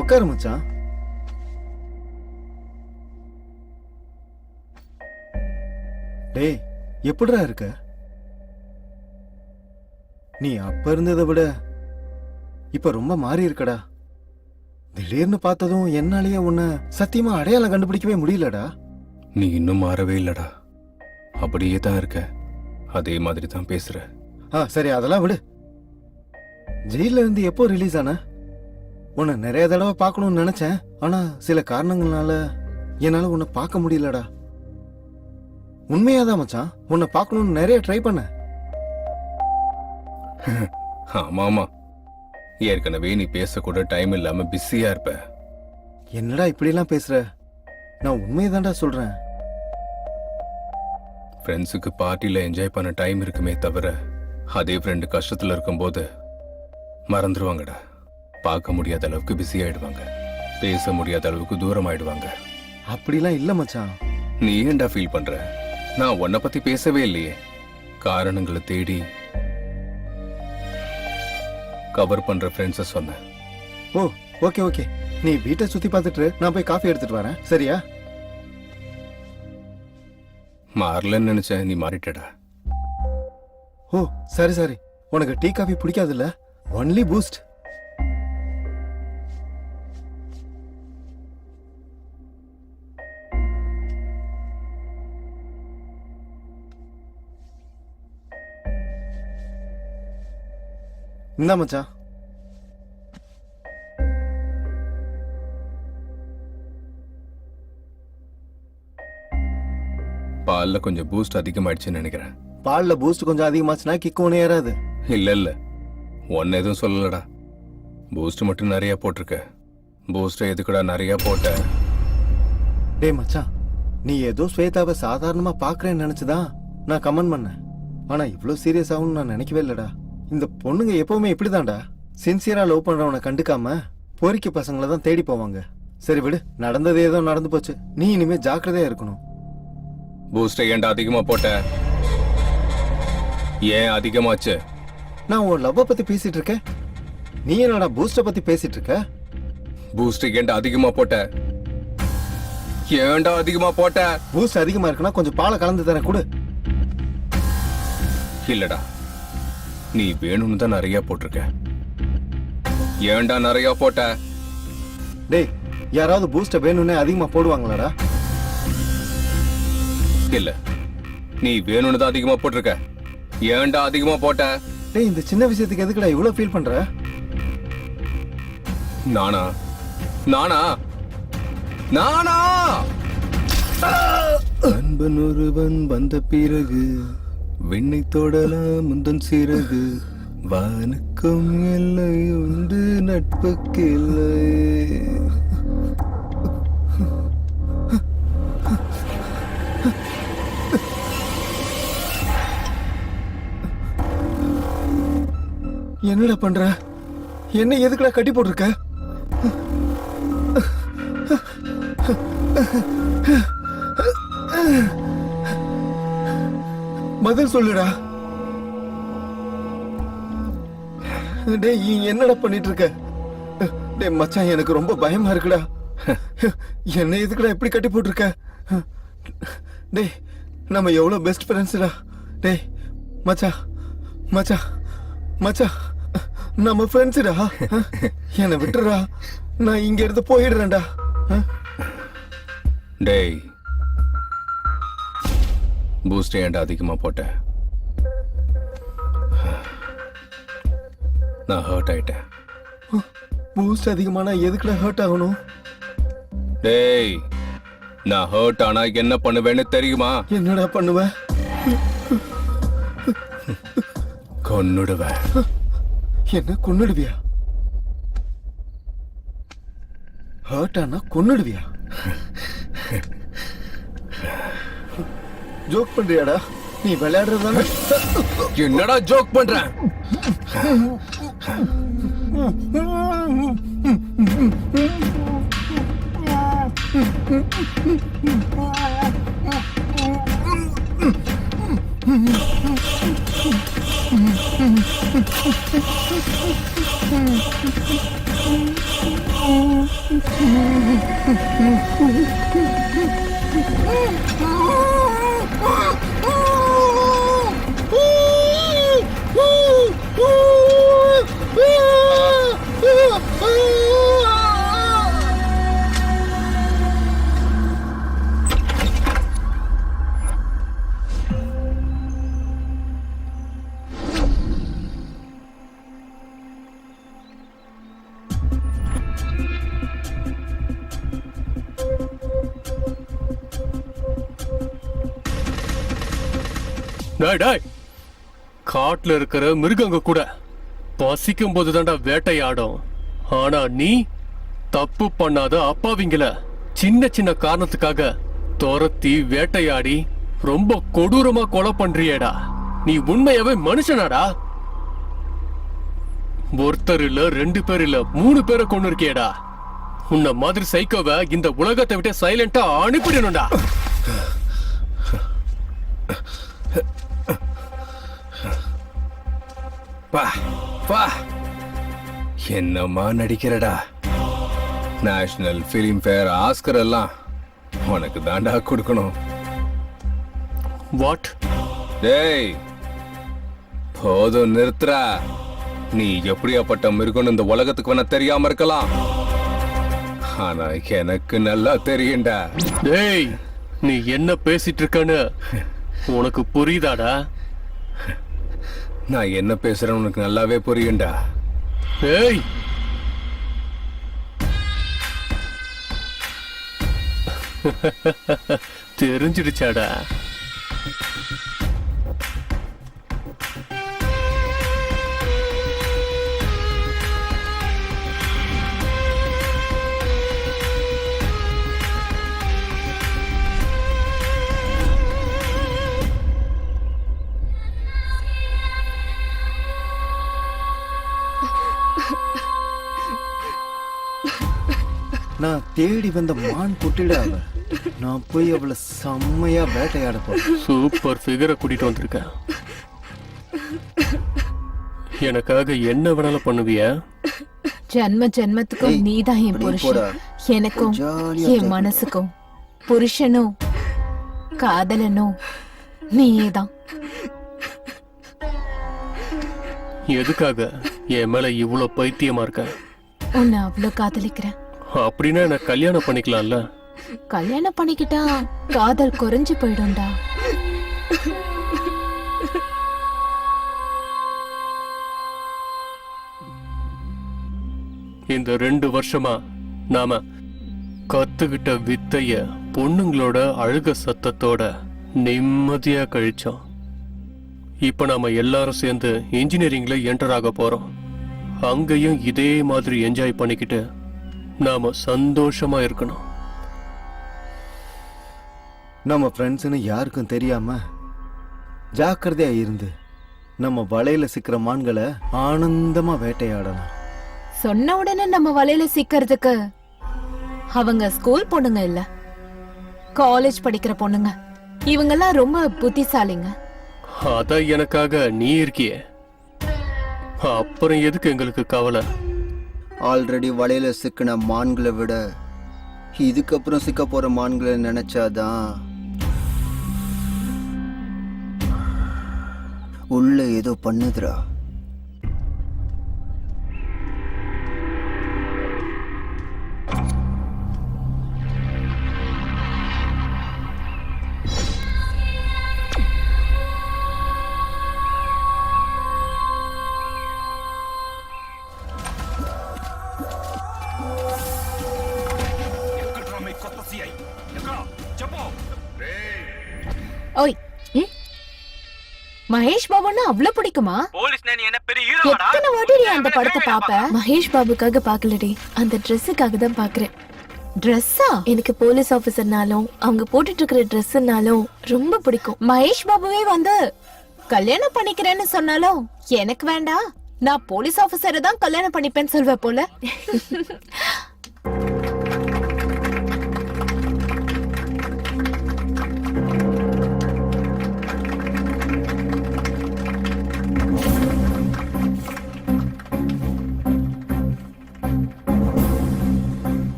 உட்காரு மச்சான். டேய் எப்படிடா இருக்க? நீ அப்ப இருந்ததை விட இப்ப ரொம்ப மாறி இருக்கடா. திடீர்னு பார்த்ததும் என்னாலேயே உன்னை சத்தியமா அடையாளம் கண்டுபிடிக்கவே முடியலடா. நீ இன்னும் மாறவே இல்லடா. அப்படியே தான் இருக்க. அதே மாதிரி தான் பேசுற. சரி அதெல்லாம் விடு. ஜெயில இருந்து எப்போ ரிலீஸ் ஆன? உன்னை நிறைய தடவை பார்க்கணும்னு நினைச்சேன். ஆனா சில காரணங்களால என்னால உன்னை பார்க்க முடியலடா. உண்மையாதான் மச்சான், உன்னை பார்க்கணும்னு நிறைய ட்ரை பண்ண. ஆமா ஆமா, ஏற்கனவே நீ பேசக்கூட டைம் இல்லாம பிஸியா இருப்ப. என்னடா இப்படி எல்லாம் பேசுற? நான் உண்மையதான்டா சொல்றேன். ஃப்ரெண்ட்ஸுக்கு பார்ட்டில என்ஜாய் பண்ண டைம் இருக்குமே தவிர அதே ஃப்ரெண்டு கஷ்டத்துல இருக்கும்போது மறந்துடுவாங்கடா. பார்க்க முடியாத அளவுக்கு பிஸி ஆயிடுவாங்க. பேச முடியாத அளவுக்கு தூரம் ஆயிடுவாங்க. அப்படிலாம் இல்ல மச்சான். நீ ஏன்டா ஃபீல் பண்ற? நான் உன்னை பத்தி பேசவே இல்லையே. காரணங்களை தேடி கவர் பண்ற ஃப்ரெண்ட்ஸ சொன்னேன். ஓ ஓகே ஓகே, நீ வீட்டை சுத்தி பார்த்துட்டு நான் போய் காஃபி எடுத்துட்டு வரேன், சரியா? மாறலன்னு நினைச்சேன், நீ மாறிட்டடா. ஓ சரி சரி. உனக்கு டீ காஃபி பிடிக்காதுல்ல? Only Boost. இந்தா மச்சான். பால்ல கொஞ்சம் பூஸ்ட் அதிகமாயிடுச்சுன்னு நினைக்கிறேன். பால்ல பூஸ்ட் கொஞ்சம் அதிகமாச்சுன்னா கிக்கு ஒண்ணு ஏறாது. இல்ல இல்ல, ஒன்னு எதுவும் சொல்லலடா. பூஸ்ட் மட்டும் நிறைய போட்டிருக்க. பூஸ்ட் எதுக்குடா நிறைய போட்ட? டேய் மச்சான், நீ ஏதோ ஸ்வேதாவை சாதாரணமா பாக்குறேன்னு நினைச்சுதான் நான் கமெண்ட் பண்ணேன். ஆனா இவ்வளவு சீரியஸ் ஆகும்னு நான் நினைக்கவே இல்லடா. இந்த பொண்ணுங்க எப்பவுமே இப்படிதான்டா. சின்சியரா லவ் பண்றவனை கண்டுக்காம பொறிக்க பசங்களை தான் தேடி போவாங்க. சரி விடு, நடந்தது ஏதோ நடந்து போச்சு. நீ இனிமே ஜாக்கிரதையா இருக்கணும். பூஸ்டை ஏன்டா அதிகமா போட்ட? ஏன் அதிகமாச்சு? நான் உன் லவ்வ பத்தி பேசிட்டு இருக்கேன், நீ என்னடா பூஸ்ட பத்தி பேசிட்டு இருக்க? பூஸ்டை ஏன்டா அதிகமா போட்ட? ஏன்டா அதிகமா போட்ட? பூஸ்ட் அதிகமா இருக்குன்னா கொஞ்சம் பாலை கலந்து தரேன் கொடு. இல்லடா, நீ வேணும்னு தான் நிறைய போட்டிருக்க. ஏன்டா நிறைய போட்ட? டேய், யாராவது பூஸ்ட வேணும்னே அதிகமா போடுவாங்களாடா? இல்ல, நீ வேணும்னு தான் அதிகமா போட்டிருக்க. ஏன்டா அதிகமா போட்ட? டேய், இந்த சின்ன விஷயத்துக்கு எதுக்குடா இவ்வளவு ஃபீல் பண்ற? நானா நானா நானா அன்பன் ஒருவன் வந்த பிறகு விண்ணை தொடலாம் முந்தன் சிறகு, வானுக்கும் எல்லை உண்டு நட்புக்கு இல்லை. என்னடா பண்ற? என்ன எதுக்குடா கட்டி போட்டிருக்க? பதில் சொல்லுடா. டேய், என்னடா பண்ணிட்டு இருக்க? டேய் மச்சான், எனக்கு ரொம்ப பயமா இருக்குடா. என்ன எதுக்குடா எப்படி கட்டி போட்டிருக்க? டேய், நம்ம எவ்வளவு பெஸ்ட் ஃப்ரெண்ட்ஸ்டா. டேய் மச்சான், மச்சான், மச்சான், நம்ம ஃப்ரெண்ட்ஸ்டா. என்னை விட்டுறா, நான் இங்க இருந்து போயிடுறேன்டா. டேய், பூஸ்ட் ஏன்டா அதிகமா போட்ட? நான் ஹர்ட் ஆயிட்டேன். பூஸ்ட் அதிகமானா எதுக்குடா ஹர்ட் ஆகணும்? டேய், நான் ஹர்ட் ஆனா என்ன பண்ணுவேன்னு தெரியுமா? என்னடா பண்ணுவ? கொன்னுடுவேன். என்ன கொன்னுடுவியா? ஹர்ட் ஆனா கொன்னுடுவியா? ஜோக் பண்றியாடா? நீ விளையாடுறதானே? என்னடா ஜோக் பண்ற? காட்டுல இருக்கிற மிருகங்க கூட பசிக்கும் போது தாண்டா வேட்டையாடும். ஆனா நீ தப்பு பண்ணாத அப்பாவிங்கள சின்ன சின்ன காரணத்துக்காக துரத்தி வேட்டையாடி ரொம்ப கொடூரமா கொலை பண்றியேடா. நீ உண்மையாவே மனுஷனாடா? ஒருத்தர் இல்ல, 2 பேர் இல்ல, 3 பேரை கொண்டு இருக்கியேடா. உன்ன மாதிரி சைக்கோவை இந்த உலகத்தை விட்டு சைலண்டா அனுப்பிடணும்டா. என்னம்மா நடிக்கிறடா? நேஷனல் பிலிம் ஃபேர், ஆஸ்கர் எல்லாம் உனக்கு தாண்டா கொடுக்கணும். வாட்? டேய், போதும் நிறுத்துறா. நீ எப்படியாப்பட்ட மிருகம்னு இந்த உலகத்துக்கு வேணா தெரியாம இருக்கலாம், ஆனா எனக்கு நல்லா தெரியும்டா. டேய், நீ என்ன பேசிட்டு இருக்கன்னு உனக்கு புரியுதாடா? நான் என்ன பேசுறேன்னு உனக்கு நல்லாவே புரியும்டா. ஏய், தெரிஞ்சிடுச்சாடா? நான் தேடி வந்த மான் குட்டிட அவ. நான் போய் அவளை செம்மையா வேட்டையாட போறேன். சூப்பர் ஃபிகரை கூட்டிட்டு வந்திருக்கேன். எனக்காக என்ன வேணாலும் பண்ணுவியா? ஜன்ம ஜென்மத்துக்கும் நீதான் என் புருஷன், எனக்கும் என் மனசுக்கும் புருஷனும் காதலனும் நீயேதான். எதுக்காக என் மேல இவ்வளவு பைத்தியமா இருக்க? உன்னை அவ்வளவு காதலிக்கிறேன். அப்படின்னா என்ன கல்யாணம் பண்ணிக்கலாம்ல? கல்யாணம் பண்ணிக்கிட்டா காதல் குறைஞ்சு போயிடும்டா. இந்த 2 வருஷமா நாம கத்துக்கிட்ட வித்தைய பொண்ணுங்களோட அழுக சத்தத்தோட நிம்மதியா கழிச்சோம். இப்ப நாம எல்லாரும் சேர்ந்து இன்ஜினியரிங்ல என்டர் ஆக போறோம். அங்கேயும் இதே மாதிரி என்ஜாய் பண்ணிக்கிட்டு நாம சந்தோஷமா இருக்கணும். நம்ம ஃப்ரெண்ட்ஸ்னு யாருக்கும் தெரியாம ஜாக்கிரதையா இருந்து நம்ம வலையில சிக்கிற மான்களை ஆனந்தமா வேட்டையாடலாம். சொன்ன உடனே நம்ம வலையில சிக்கிறதுக்கு அவங்க ஸ்கூல் பொண்ணுங்க இல்ல, காலேஜ் படிக்கிற பொண்ணுங்க. இவங்கெல்லாம் ரொம்ப புத்திசாலிங்க. அதான் எனக்காக நீ இருக்கியே, அப்புறம் எதுக்கு எங்களுக்கு கவலை? ஆல்ரெடி வலையில சிக்கின மான்களை விட இதுக்கப்புறம் சிக்க போற மான்களை நினைச்சாதான் உள்ள ஏதோ பண்ணுதுடா. ஓய், மகேஷ் பாபுன்னா அவ்வளவு பிடிக்குமா? போலீஸ் நீ என்ன பெரிய ஹீரோடா? எத்தனை வாட்டி நீ அந்த படத்தை பாப்ப? மகேஷ் பாபுக்காக பாக்கலடி, அந்த ட்ரெஸ்ஸுக்காக தான் பாக்குறேன். ட்ரெஸ்ஸா? எனக்கு போலீஸ் ஆபீசர்னாலும் அவங்க போட்டுட்டு இருக்கிற ட்ரெஸ்னாலும் ரொம்ப பிடிக்கும். மகேஷ் பாபுவே வந்து கல்யாணம் பண்ணிக்கிறேன்னு சொன்னாலும் எனக்கு வேண்டாம், நான் போலீஸ் ஆபீசரை தான் கல்யாணம் பண்ணிப்பேன்னு சொல்வ போல.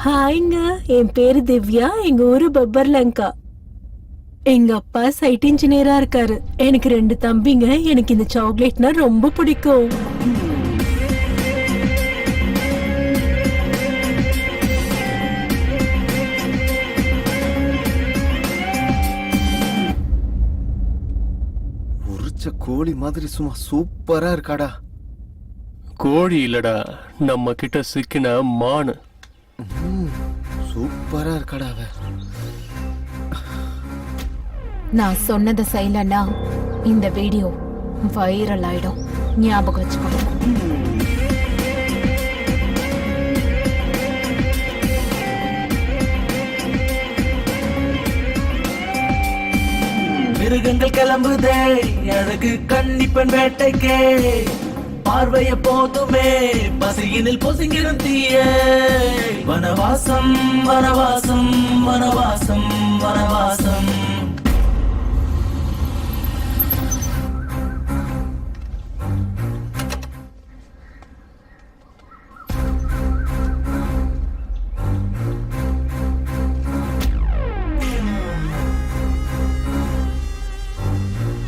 ஹாய்ங்க, என் பேரு திவ்யா. எங்க ஊரு பப்பர்லங்கா. எங்க அப்பா சைட் இன்ஜினியரா இருக்காரு. எனக்கு 2 தம்பிங்க. எனக்கு இந்த சாக்லேட்னா ரொம்ப பிடிக்கும். உரிச்ச கோழி மாதிரி சும்மா சூப்பரா இருக்காடா. கோழி இல்லடா, நம்ம கிட்ட சிக்கின மானு. சூப்பரா இருக்காடா அவ. நான் சொன்னதை செய்யலன்னா இந்த வீடியோ வைரல் ஆயிடும், ஞாபகம் வச்சுக்கோ. மிருகங்கள் கிளம்புதே அழகு கன்னிப்பெண் வேட்டைக்கே. பார்வைய போதுமே பசியினில் பொசுங்கிடும் தீய. வனவாசம் வனவாசம் வனவாசம் வனவாசம்.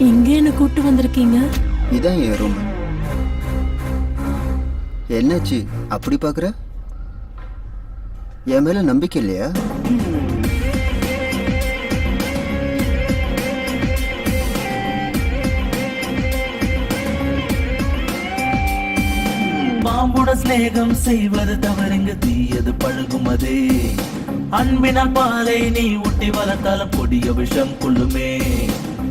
இங்க என்ன கூட்டு வந்திருக்கீங்க? இதான் என் ரூம். என்னாச்சு அப்படி பாக்குற? என் மேல நம்பிக்கை இல்லையா? பாம்புடன் சிநேகம் செய்வது தவறுங்க, தீயது பழகும் அதே. அன்பினால் பாலை நீ ஊட்டி வளர்த்தாலும் கொடிய விஷம் கொள்ளுமே.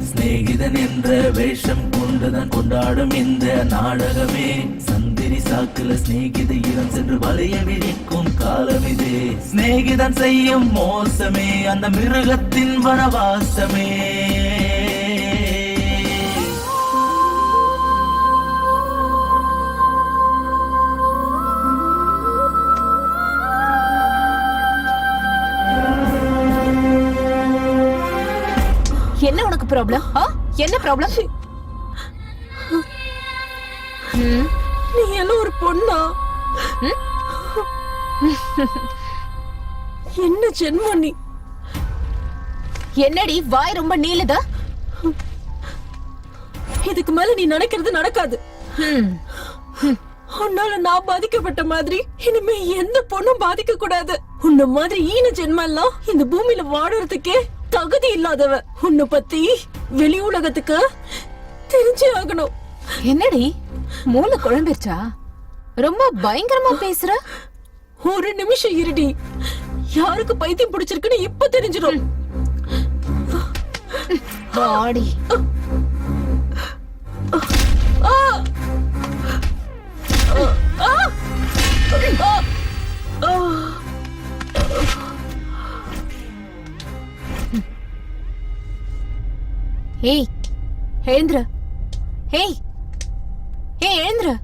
சிநேகிதன் என்ற வேஷம் கொண்டுதான் கொண்டாடும் இந்த நாடகமே. சந்திரி சாக்குல சிநேகிதை இடம் சென்று வலைய விரிக்கும் காலம் இது. சிநேகிதன் செய்யும் மோசமே அந்த மிருகத்தின் வனவாசமே. என்ன உனக்கு ப்ராப்ளம்? என்ன ப்ராப்ளம்? நீ எல்லாம் ஒரு பொண்ணா? என்ன ஜென்மம் நீ? என்னடி வாய் ரொம்ப நீளுதா? இதுக்கு மேல நீ நினைக்கிறது நடக்காது. உன்னால நான் பாதிக்கப்பட்ட மாதிரி இனிமே எந்த பொண்ணும் பாதிக்க கூடாது. உன்ன மாதிரி ஈன ஜென்மம் எல்லாம் இந்த பூமியில வாழறதுக்கே தகுதி இல்லாதவ. உன்னை பத்தி வெளி உலகத்துக்கு தெரிஞ்சே ஆகணும். என்னடி மூளை குழம்பிருச்சா? ரொம்ப பயங்கரமா பேசுற. ஒரு நிமிஷம் இருடி, யாருக்கு பைத்தியம் பிடிச்சிருக்குன்னு இப்ப தெரிஞ்சிடும். வாடி. ஏய் எழுந்துரு. ஏய் ஏய் எழுந்துரு.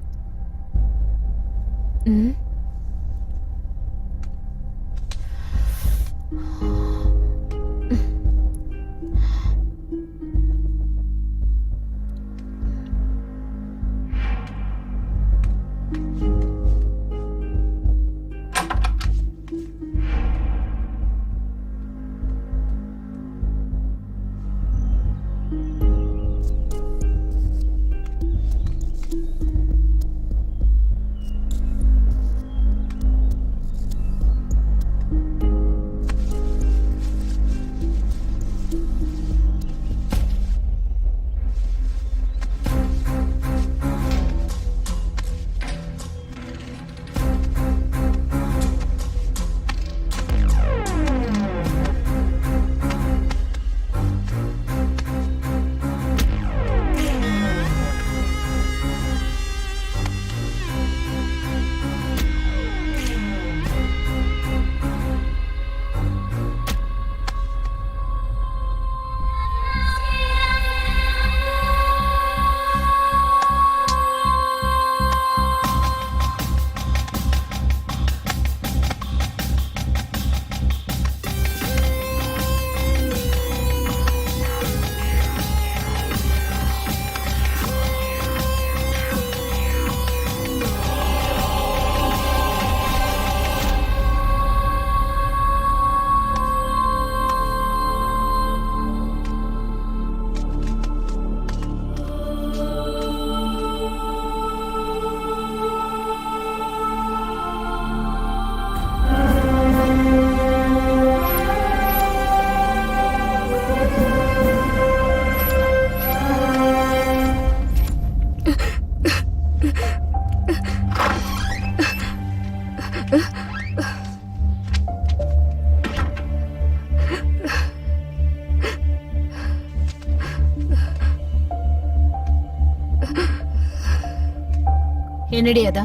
என்னடி அதா?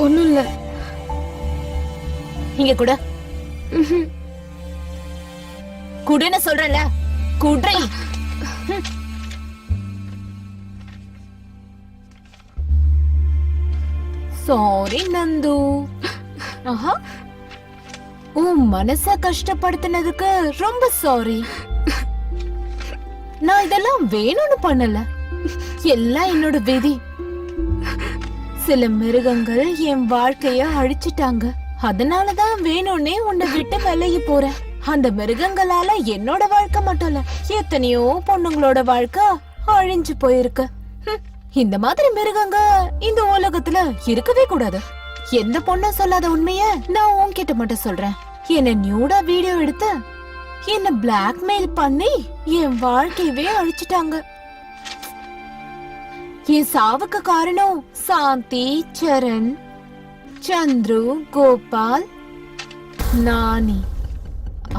ஒண்ணும் இல்ல. இங்க கூட குடுன்னு சொல்றல, குட்ரை. சாரி நந்து. ஆஹா, உன் மனச கஷ்டப்படுத்தினதுக்கு ரொம்ப சாரி. நான் இதெல்லாம் வேணும்னு பண்ணல, எல்லாம் என்னோட விதி. சில மிருகங்கள் என் வாழ்க்கைய அழிச்சிட்டாங்க, அதனாலதான் வேணும்னே உன்னை விட்டு விலகி போறேன். அந்த மிருகங்களால என்னோட வாழ்க்கை மட்டும் இல்ல, எத்தனையோ பொண்ணுங்களோட வாழ்க்கை அழிஞ்சு போயிருக்கு. இந்த மாதிரி மிருகங்க இந்த உலகத்துல இருக்கவே கூடாது. எந்த பொண்ணும் சொல்லாத உண்மைய நான் உன்கிட்ட மட்டும் சொல்றேன். என்ன நியூடா வீடியோ எடுத்து என்ன பிளாக்மெயில் பண்ணி என் வாழ்க்கையவே அழிச்சிட்டாங்க. என் சாவுக்கு காரணம் சாந்தி, சரண், சந்துரு, கோபால், நானி.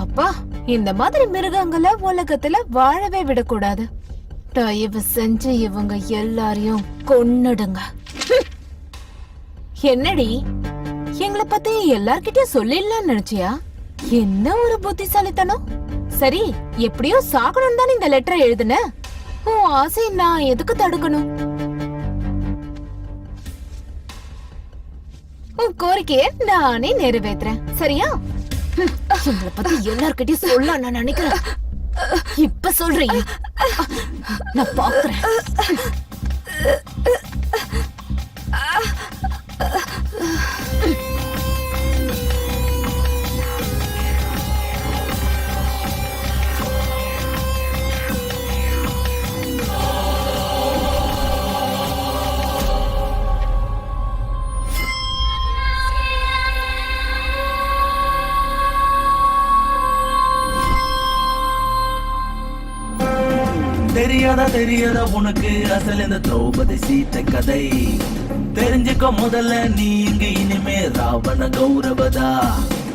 அப்பா, இந்த மாதிரி மிருகங்களை உலகத்துல வாழவே விடக்கூடாது. தயவு செஞ்சு இவங்க எல்லாரையும் கொன்னுடுங்க. என்னடி எங்களை பத்தி எல்லார்கிட்டயும் சொல்லிடலாம்னு நினைச்சியா? என்ன ஒரு புத்திசாலித்தனம். சரி, எப்படியோ சாகணும் தானே இந்த லெட்டரை எழுதுன. உன் ஆசை நான் எதுக்கு தடுக்கணும்? உன் கோரிக்கைய நானே நிறைவேற்றுறேன், சரியா? எங்களை பத்தி எல்லார்கிட்டயும் சொல்ல நான் நினைக்கிறேன். இப்ப சொல்றீங்க, நான் பாக்குறேன். தெரியாதா உனக்கு அசல் இந்த திரௌபதி சீத்தை கதை. தெரிஞ்சுக்க முதல்ல நீ இங்கு இனிமே ராவண கௌரவதா.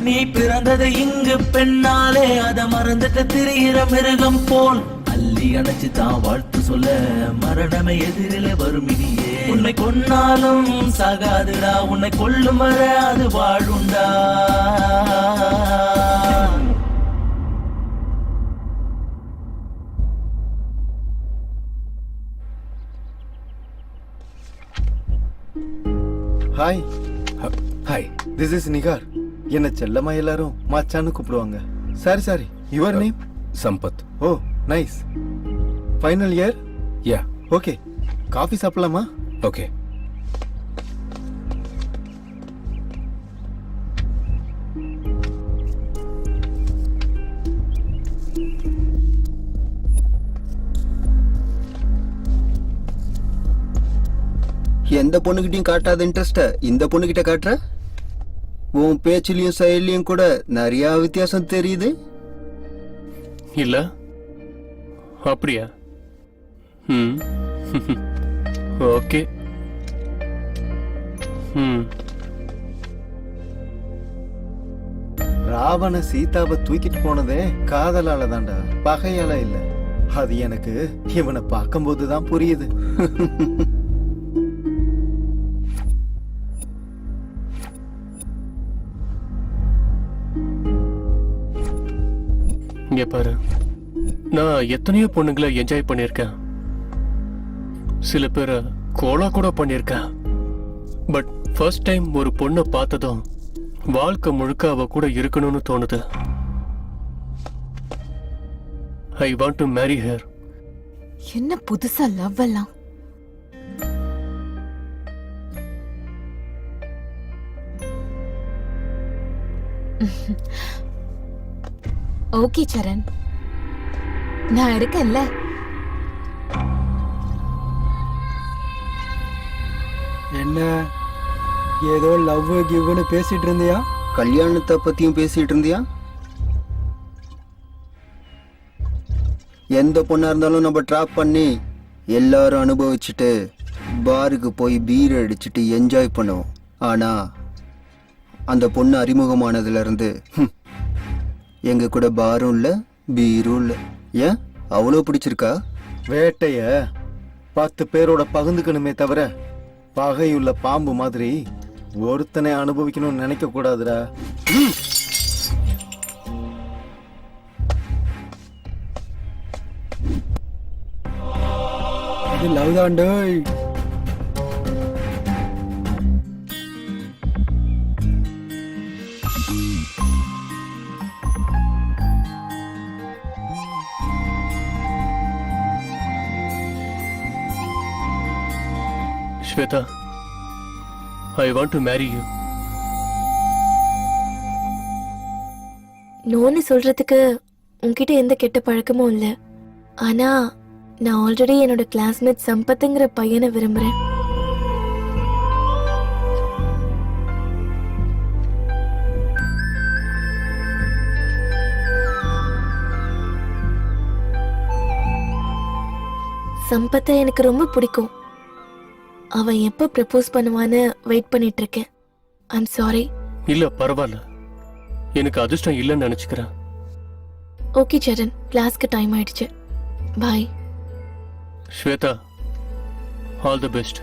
நீ பிறந்தது இங்கு பெண்ணாலே அத மறந்துட்டு திரிகிற மிருகம் போல் அள்ளி அணைச்சு தான் வாழ்த்து சொல்ல மரணமே எதிரிலே வரும் இனியே. உன்னை கொன்னாலும் சாகாதுடா, உன்னை கொல்லும் வர அது வாழுண்டா. Hi. Hi, this is Nihar. என்ன செல்லமா எல்லாரும் மச்சான்னு கூப்பிடுவாங்க. Sorry, your name? Sampath. Oh nice. Final year? Yeah. Okay, coffee சாப்பிடலாமா? ஓகே. எந்த பொண்ணுகிட்டயும் காட்டாத இன்ட்ரெஸ்ட இந்த பொண்ணுகிட்ட காட்டுற. உன் பேச்சிலையும் செயலையும் கூட நிறைய வித்தியாசம் தெரியுது. இல்ல அப்படியா? ஓகே. ராவண சீதாவை தூக்கிட்டு போனதே காதலால தான்டா, பகையால இல்ல. அது எனக்கு இவனை பார்க்கும்போதுதான் புரியுது. இங்க பாரு, நான் எத்தனையோ பொண்ணுங்களை என்ஜாய் பண்ணிருக்கேன், சில பேரை கோலா கூட பண்ணிருக்கேன். பட் ஃபர்ஸ்ட் டைம் ஒரு பொண்ணை பார்த்ததும் வாழ்க்கை முழுக்க அவ கூட இருக்கணும்னு தோணுது. I want to marry her. என்ன புதுசா லவ் எல்லாம்? ஓகே சரண், நான் இருக்கேன்ல. என்ன ஏதோ லவ் கிவ்னு பேசிட்டு இருந்தியா? கல்யாணத்தை பத்தியும் பேசிட்டு இருந்தியா? எந்த பொண்ணா இருந்தாலும் நம்ம ட்ராப் பண்ணி எல்லாரும் அனுபவிச்சுட்டு பாருக்கு போய் பீர் அடிச்சுட்டு என்ஜாய் பண்ணுவோம். ஆனா அந்த பொண்ணு அறிமுகமானதுல இருந்து எங்க கூட பாரும் இல்ல பீரும் இல்ல. ஏன் அவ்வளோ பிடிச்சிருக்கா? வேட்டைய 10 பேரோட பகிர்ந்துக்கணுமே தவிர பகையுள்ள பாம்பு மாதிரி ஒருத்தனை அனுபவிக்கணும்னு நினைக்க கூடாதுடா. இது love தாண்டோ. Shweta, I want to marry you. நோன்னு சொல்றதுக்கு உன்கிட்ட எந்த கெட்ட பழக்கமும் இல்லை. ஆனா நான் ஆல்ரெடி என்னோட கிளாஸ்மேட் சம்பத்துங்கிற பையனை விரும்புறேன். சம்பத்தை எனக்கு ரொம்ப பிடிக்கும். அவன் எப்ப ப்ரப்போஸ் பண்ணுவான்னு வெயிட் பண்ணிட்டு இருக்கேன். I'm sorry. இல்ல பரவாயில்ல, எனக்கு அதிர்ஷ்டம் இல்லைன்னு நினைச்சுக்கிறேன். ஓகே சரண், கிளாஸ்க்கு டைம் ஆயிடுச்சு. பாய். Shweta, all the best.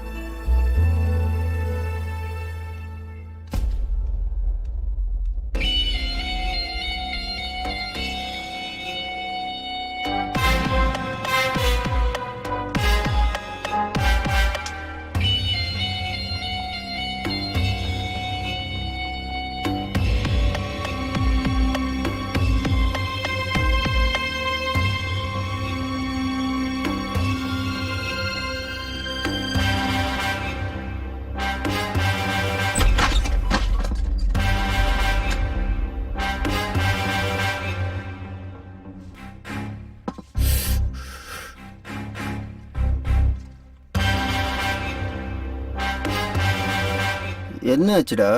என்ன ஆச்சுடா?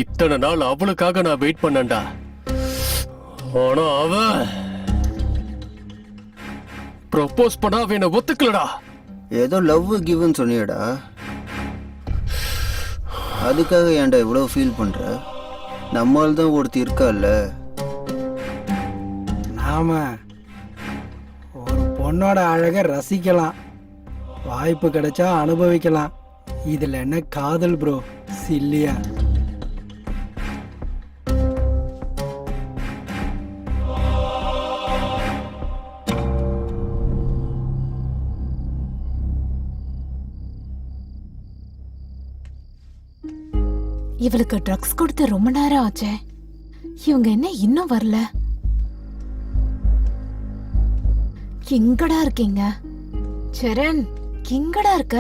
இத்தனை நாள் அவளுக்காக நான் வெயிட் பண்ணேன்டா. ஆனா அவ ப்ரொபோஸ் பண்ணா அவ என்ன ஒத்துக்கலடா. ஏதோ லவ் கிவ்னு சொன்னியடா, அதுக்காக ஏன்டா இவ்வளோ ஃபீல் பண்ற? நம்மால் தான் ஒருத்தி இருக்கால்ல. நாம ஒரு பொண்ணோட அழகை ரசிக்கலாம், வாய்ப்பு கிடைச்சா அனுபவிக்கலாம். இதுல என்ன காதல் ப்ரோ, சில்லியா? இவளுக்கு ட்ரக்ஸ் கொடுத்து ரொம்ப நேரம் ஆச்சே, இவங்க என்ன இன்னும் வரல? எங்கடா இருக்கீங்க சரண்? எங்கடா இருக்க?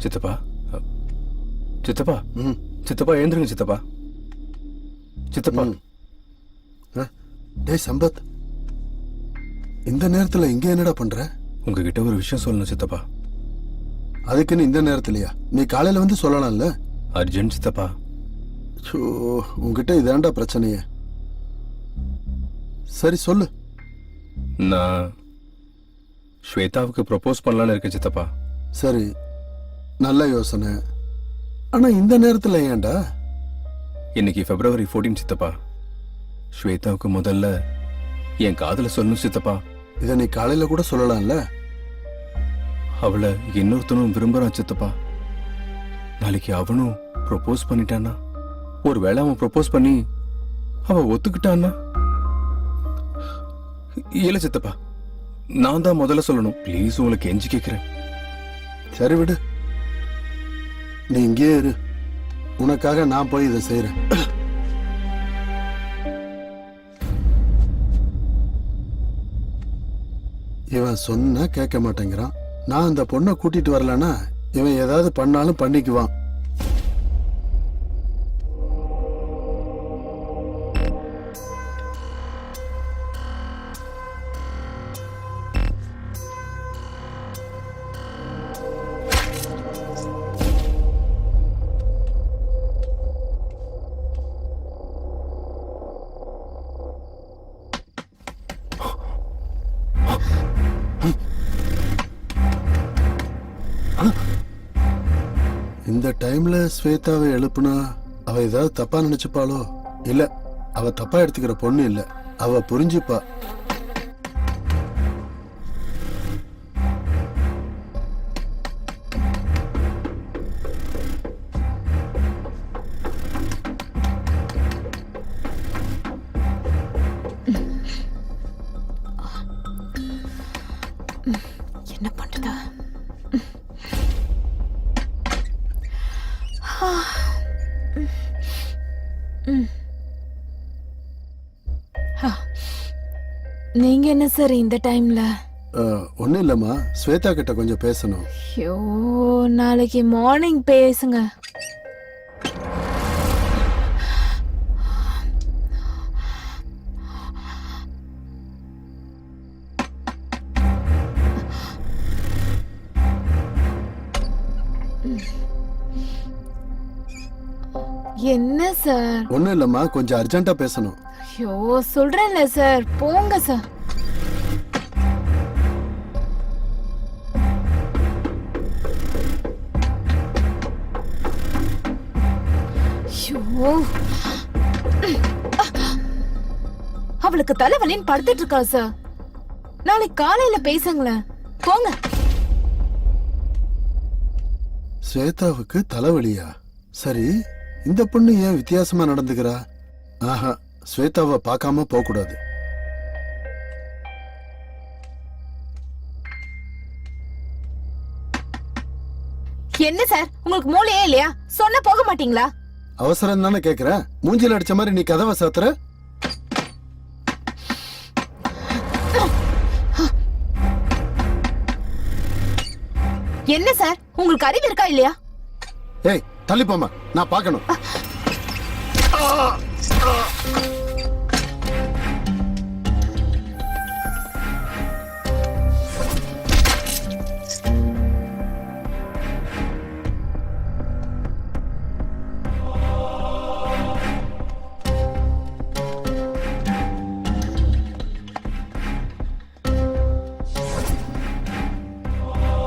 சித்தப்பா, சித்தப்பா, சித்தப்பா எழுந்துருங்க சித்தப்பா. சித்தப்பா. டேய் சம்பத், இந்த நேரத்துல இங்க என்னடா பண்ற? உங்ககிட்ட ஒரு விஷயம் சொல்லணும் சித்தப்பா. அதுக்குன்னு இந்த நேரத்துலயா? நீ காலையில வந்து சொல்லலாம்ல. அர்ஜென்ட் சித்தப்பா. உங்ககிட்ட இதாண்டா பிரச்சனையே. சரி சொல்லு. நான் ஸ்வேதாவுக்கு ப்ரொபோஸ் பண்ணலான்னு இருக்கேன் சித்தப்பா. சரி, நல்ல யோசனை. ஆனா இந்த நேரத்துல ஏன்டா? இன்னைக்கு February 14 சித்தப்பா. ஸ்வேதாவுக்கு முதல்ல என் காதல சொல்லணும் சித்தப்பா. இத நீ காலையில கூட சொல்லலாம்ல. அவளை இன்னொருத்தனும் விரும்புறான் சித்தப்பா. நாளைக்கு அவனும் ப்ரொபோஸ் பண்ணிட்டான்னா, ஒருவேளை அவன் ப்ரொபோஸ் பண்ணி அவ ஒத்துக்கிட்டான்னா? இல்ல சித்தப்பா, நான் தான் முதல்ல சொல்லணும். ப்ளீஸ், உங்களுக்கு கெஞ்சி கேட்கிறேன். சரி விடு, நீ இங்கே இரு. உனக்காக நான் போய் இதை செய்யறேன். இவன் சொன்ன கேட்க மாட்டேங்கிறான். நான் அந்த பொண்ணை கூட்டிட்டு வரலன்னா இவன் ஏதாவது பண்ணாலும் பண்ணிக்குவான். இந்த டைம்ல ஸ்வேதாவை எழுப்புனா அவ ஏதாவது தப்பா நினைச்சுப்பாளோ? இல்ல, அவ தப்பா எடுத்துக்கிற பொண்ணு இல்ல, அவ புரிஞ்சுப்பா. என்ன பண்றதா? நீங்க என்ன சார் இந்த டைம்ல? ஒன்னும் இல்லம்மா, ஸ்வேதா கிட்ட கொஞ்சம் பேசணும். ஐயோ, நாளைக்கு மார்னிங் பேசுங்க. என்ன சார்? ஒண்ணும் இல்லம்மா, கொஞ்சம் அர்ஜென்ட்டா பேசணும். ஐயோ சொல்றேன்ல சார், போங்க சார். ஐயோ, அவளுக்கு தலைவலின்னு படுத்துட்டு இருக்கா சார். நாளைக்கு காலையில பேசுங்களேன், போங்க. ஸ்வேதாவுக்கு தலைவலியா? சரி, இந்த பொண்ணு ஏன் வித்தியாசமா நடந்துக்கிறா? ஆஹா, ஸ்வேதாவை பார்க்காம போக கூடாது. என்ன சார், உங்களுக்கு மூளையே இல்லையா? சொன்ன போக மாட்டீங்களா? அவசரம் தானே கேக்குறேன், மூஞ்சில அடிச்ச மாதிரி நீ கதவை சாத்துற. என்ன சார், உங்களுக்கு அறிவு இருக்கா இல்லையா? ஏய், தள்ளி போமா, நான் பார்க்கணும்.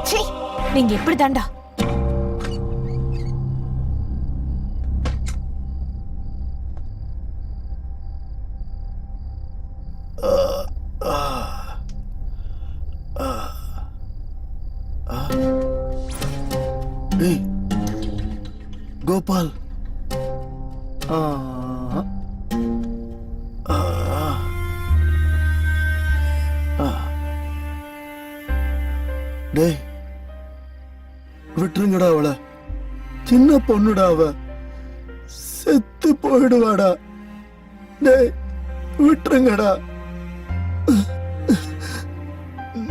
சீ, நீங்க இப்படி தாண்டா. ஏய் கோபால், டேய் விட்டுருங்கடா அவளை. சின்ன பொண்ணுடா அவ, செத்து போயிடுவாடா. டேய் விட்டுருங்கடா.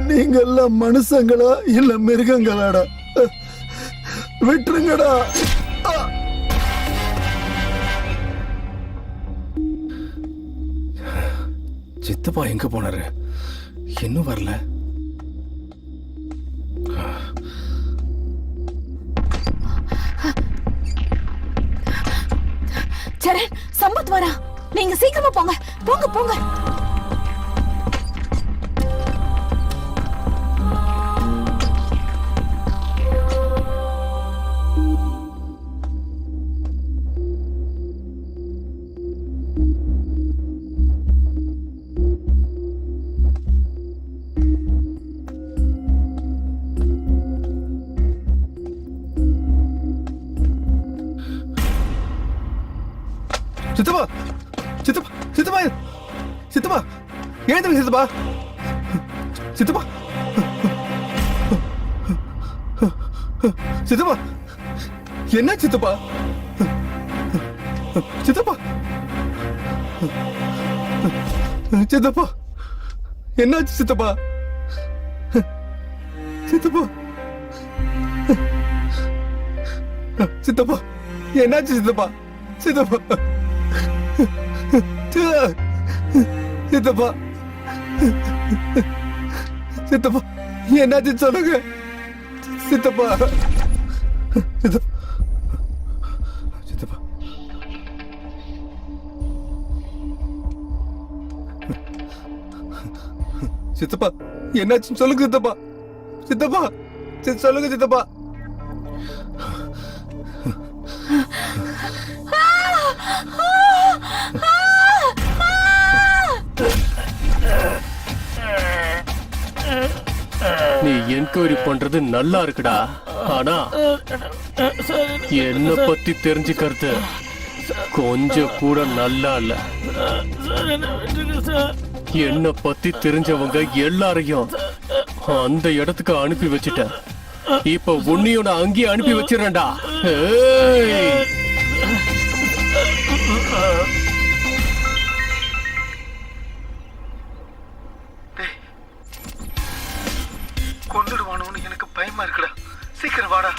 நீங்க எல்லாம் மனுஷங்களா இல்ல மிருகங்களாடா? விட்டுருங்கடா. சித்தப்பா எங்க போனாரு? இன்னும் வரல. சரண், சம்பத் வரா. நீங்க சீக்கிரமா போங்க, போங்க போங்க. சித்தப்பா, சித்தப்பா, சித்தப்பா, சித்தப்பா, எழுந்துங்க சித்தப்பா, சித்தப்பா, சித்தப்பா, என்ன சித்தப்பா, சித்தப்பா, சித்தப்பா, என்னாச்சு சித்தப்பா, சித்தப்பா, சித்தப்பா, என்னாச்சு சித்தப்பா, சித்தப்பா, சித்தப்பா, சித்தப்பா, என்னாச்சு சொல்லுங்க சித்தப்பா, சித்தப்பா, சித்தப்பா, என்னாச்சு சொல்லுங்க சித்தப்பா, சித்தப்பா, சொல்லுங்க சித்தப்பா. நீ என்கொயரி பண்றது நல்லா இருக்குடா, ஆனா என்ன பத்தி தெரிஞ்சுக்கிறது கொஞ்சம் கூட நல்லா இல்ல. என்ன பத்தி தெரிஞ்சவங்க எல்லாரையும் அந்த இடத்துக்கு அனுப்பி வச்சுட்டேன். இப்ப உன்னையும் நான் அங்கேயே அனுப்பி வச்சிடறேன்டா. கொண்டுடுவானோன்னு எனக்கு பயமா இருக்குடா. சீக்கிரம் வாடா.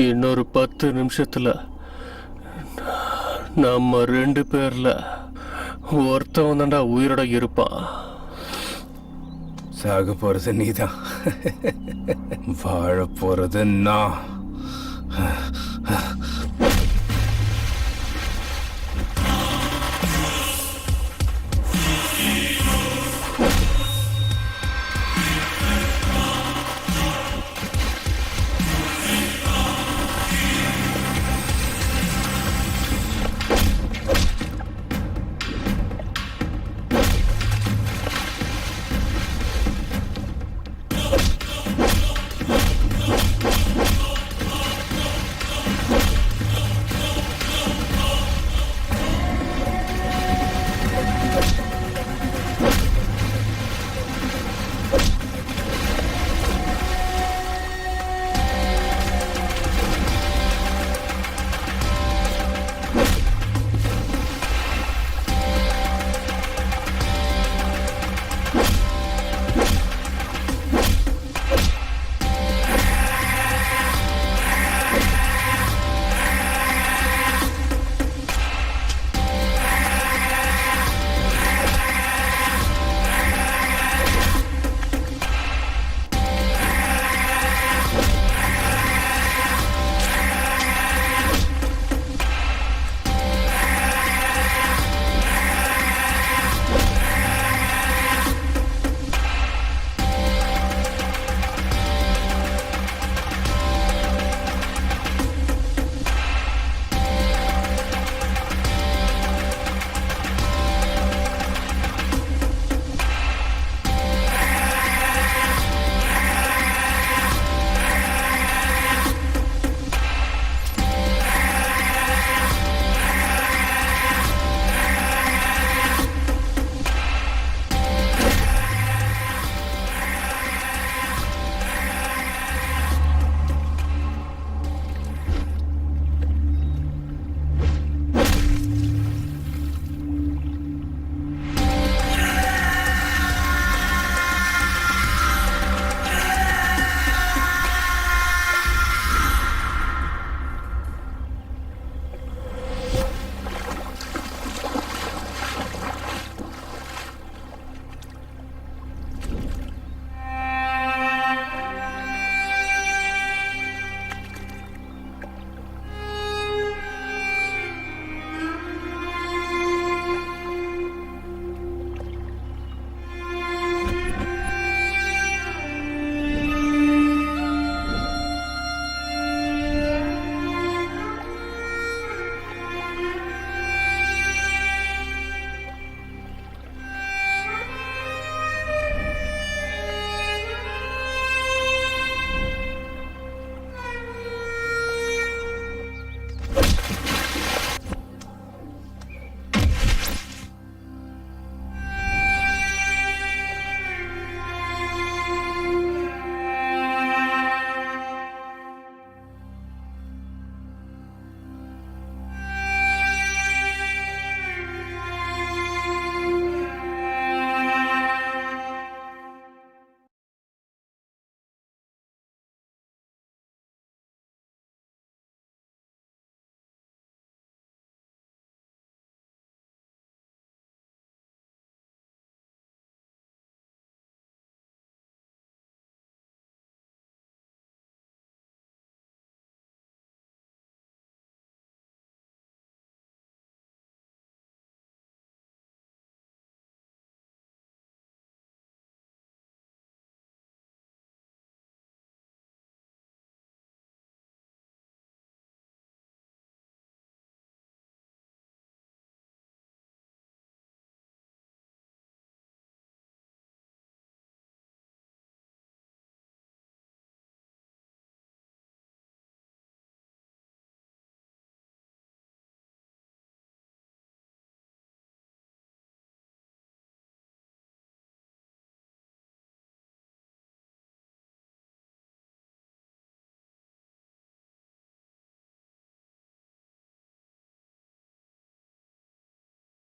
இன்னொரு 10 நிமிஷத்துல நம்ம 2 பேர்ல ஒருத்தவன் தான்டா உயிரோட இருப்பான். சாக போறது நீதான், வாழ போறது நான்.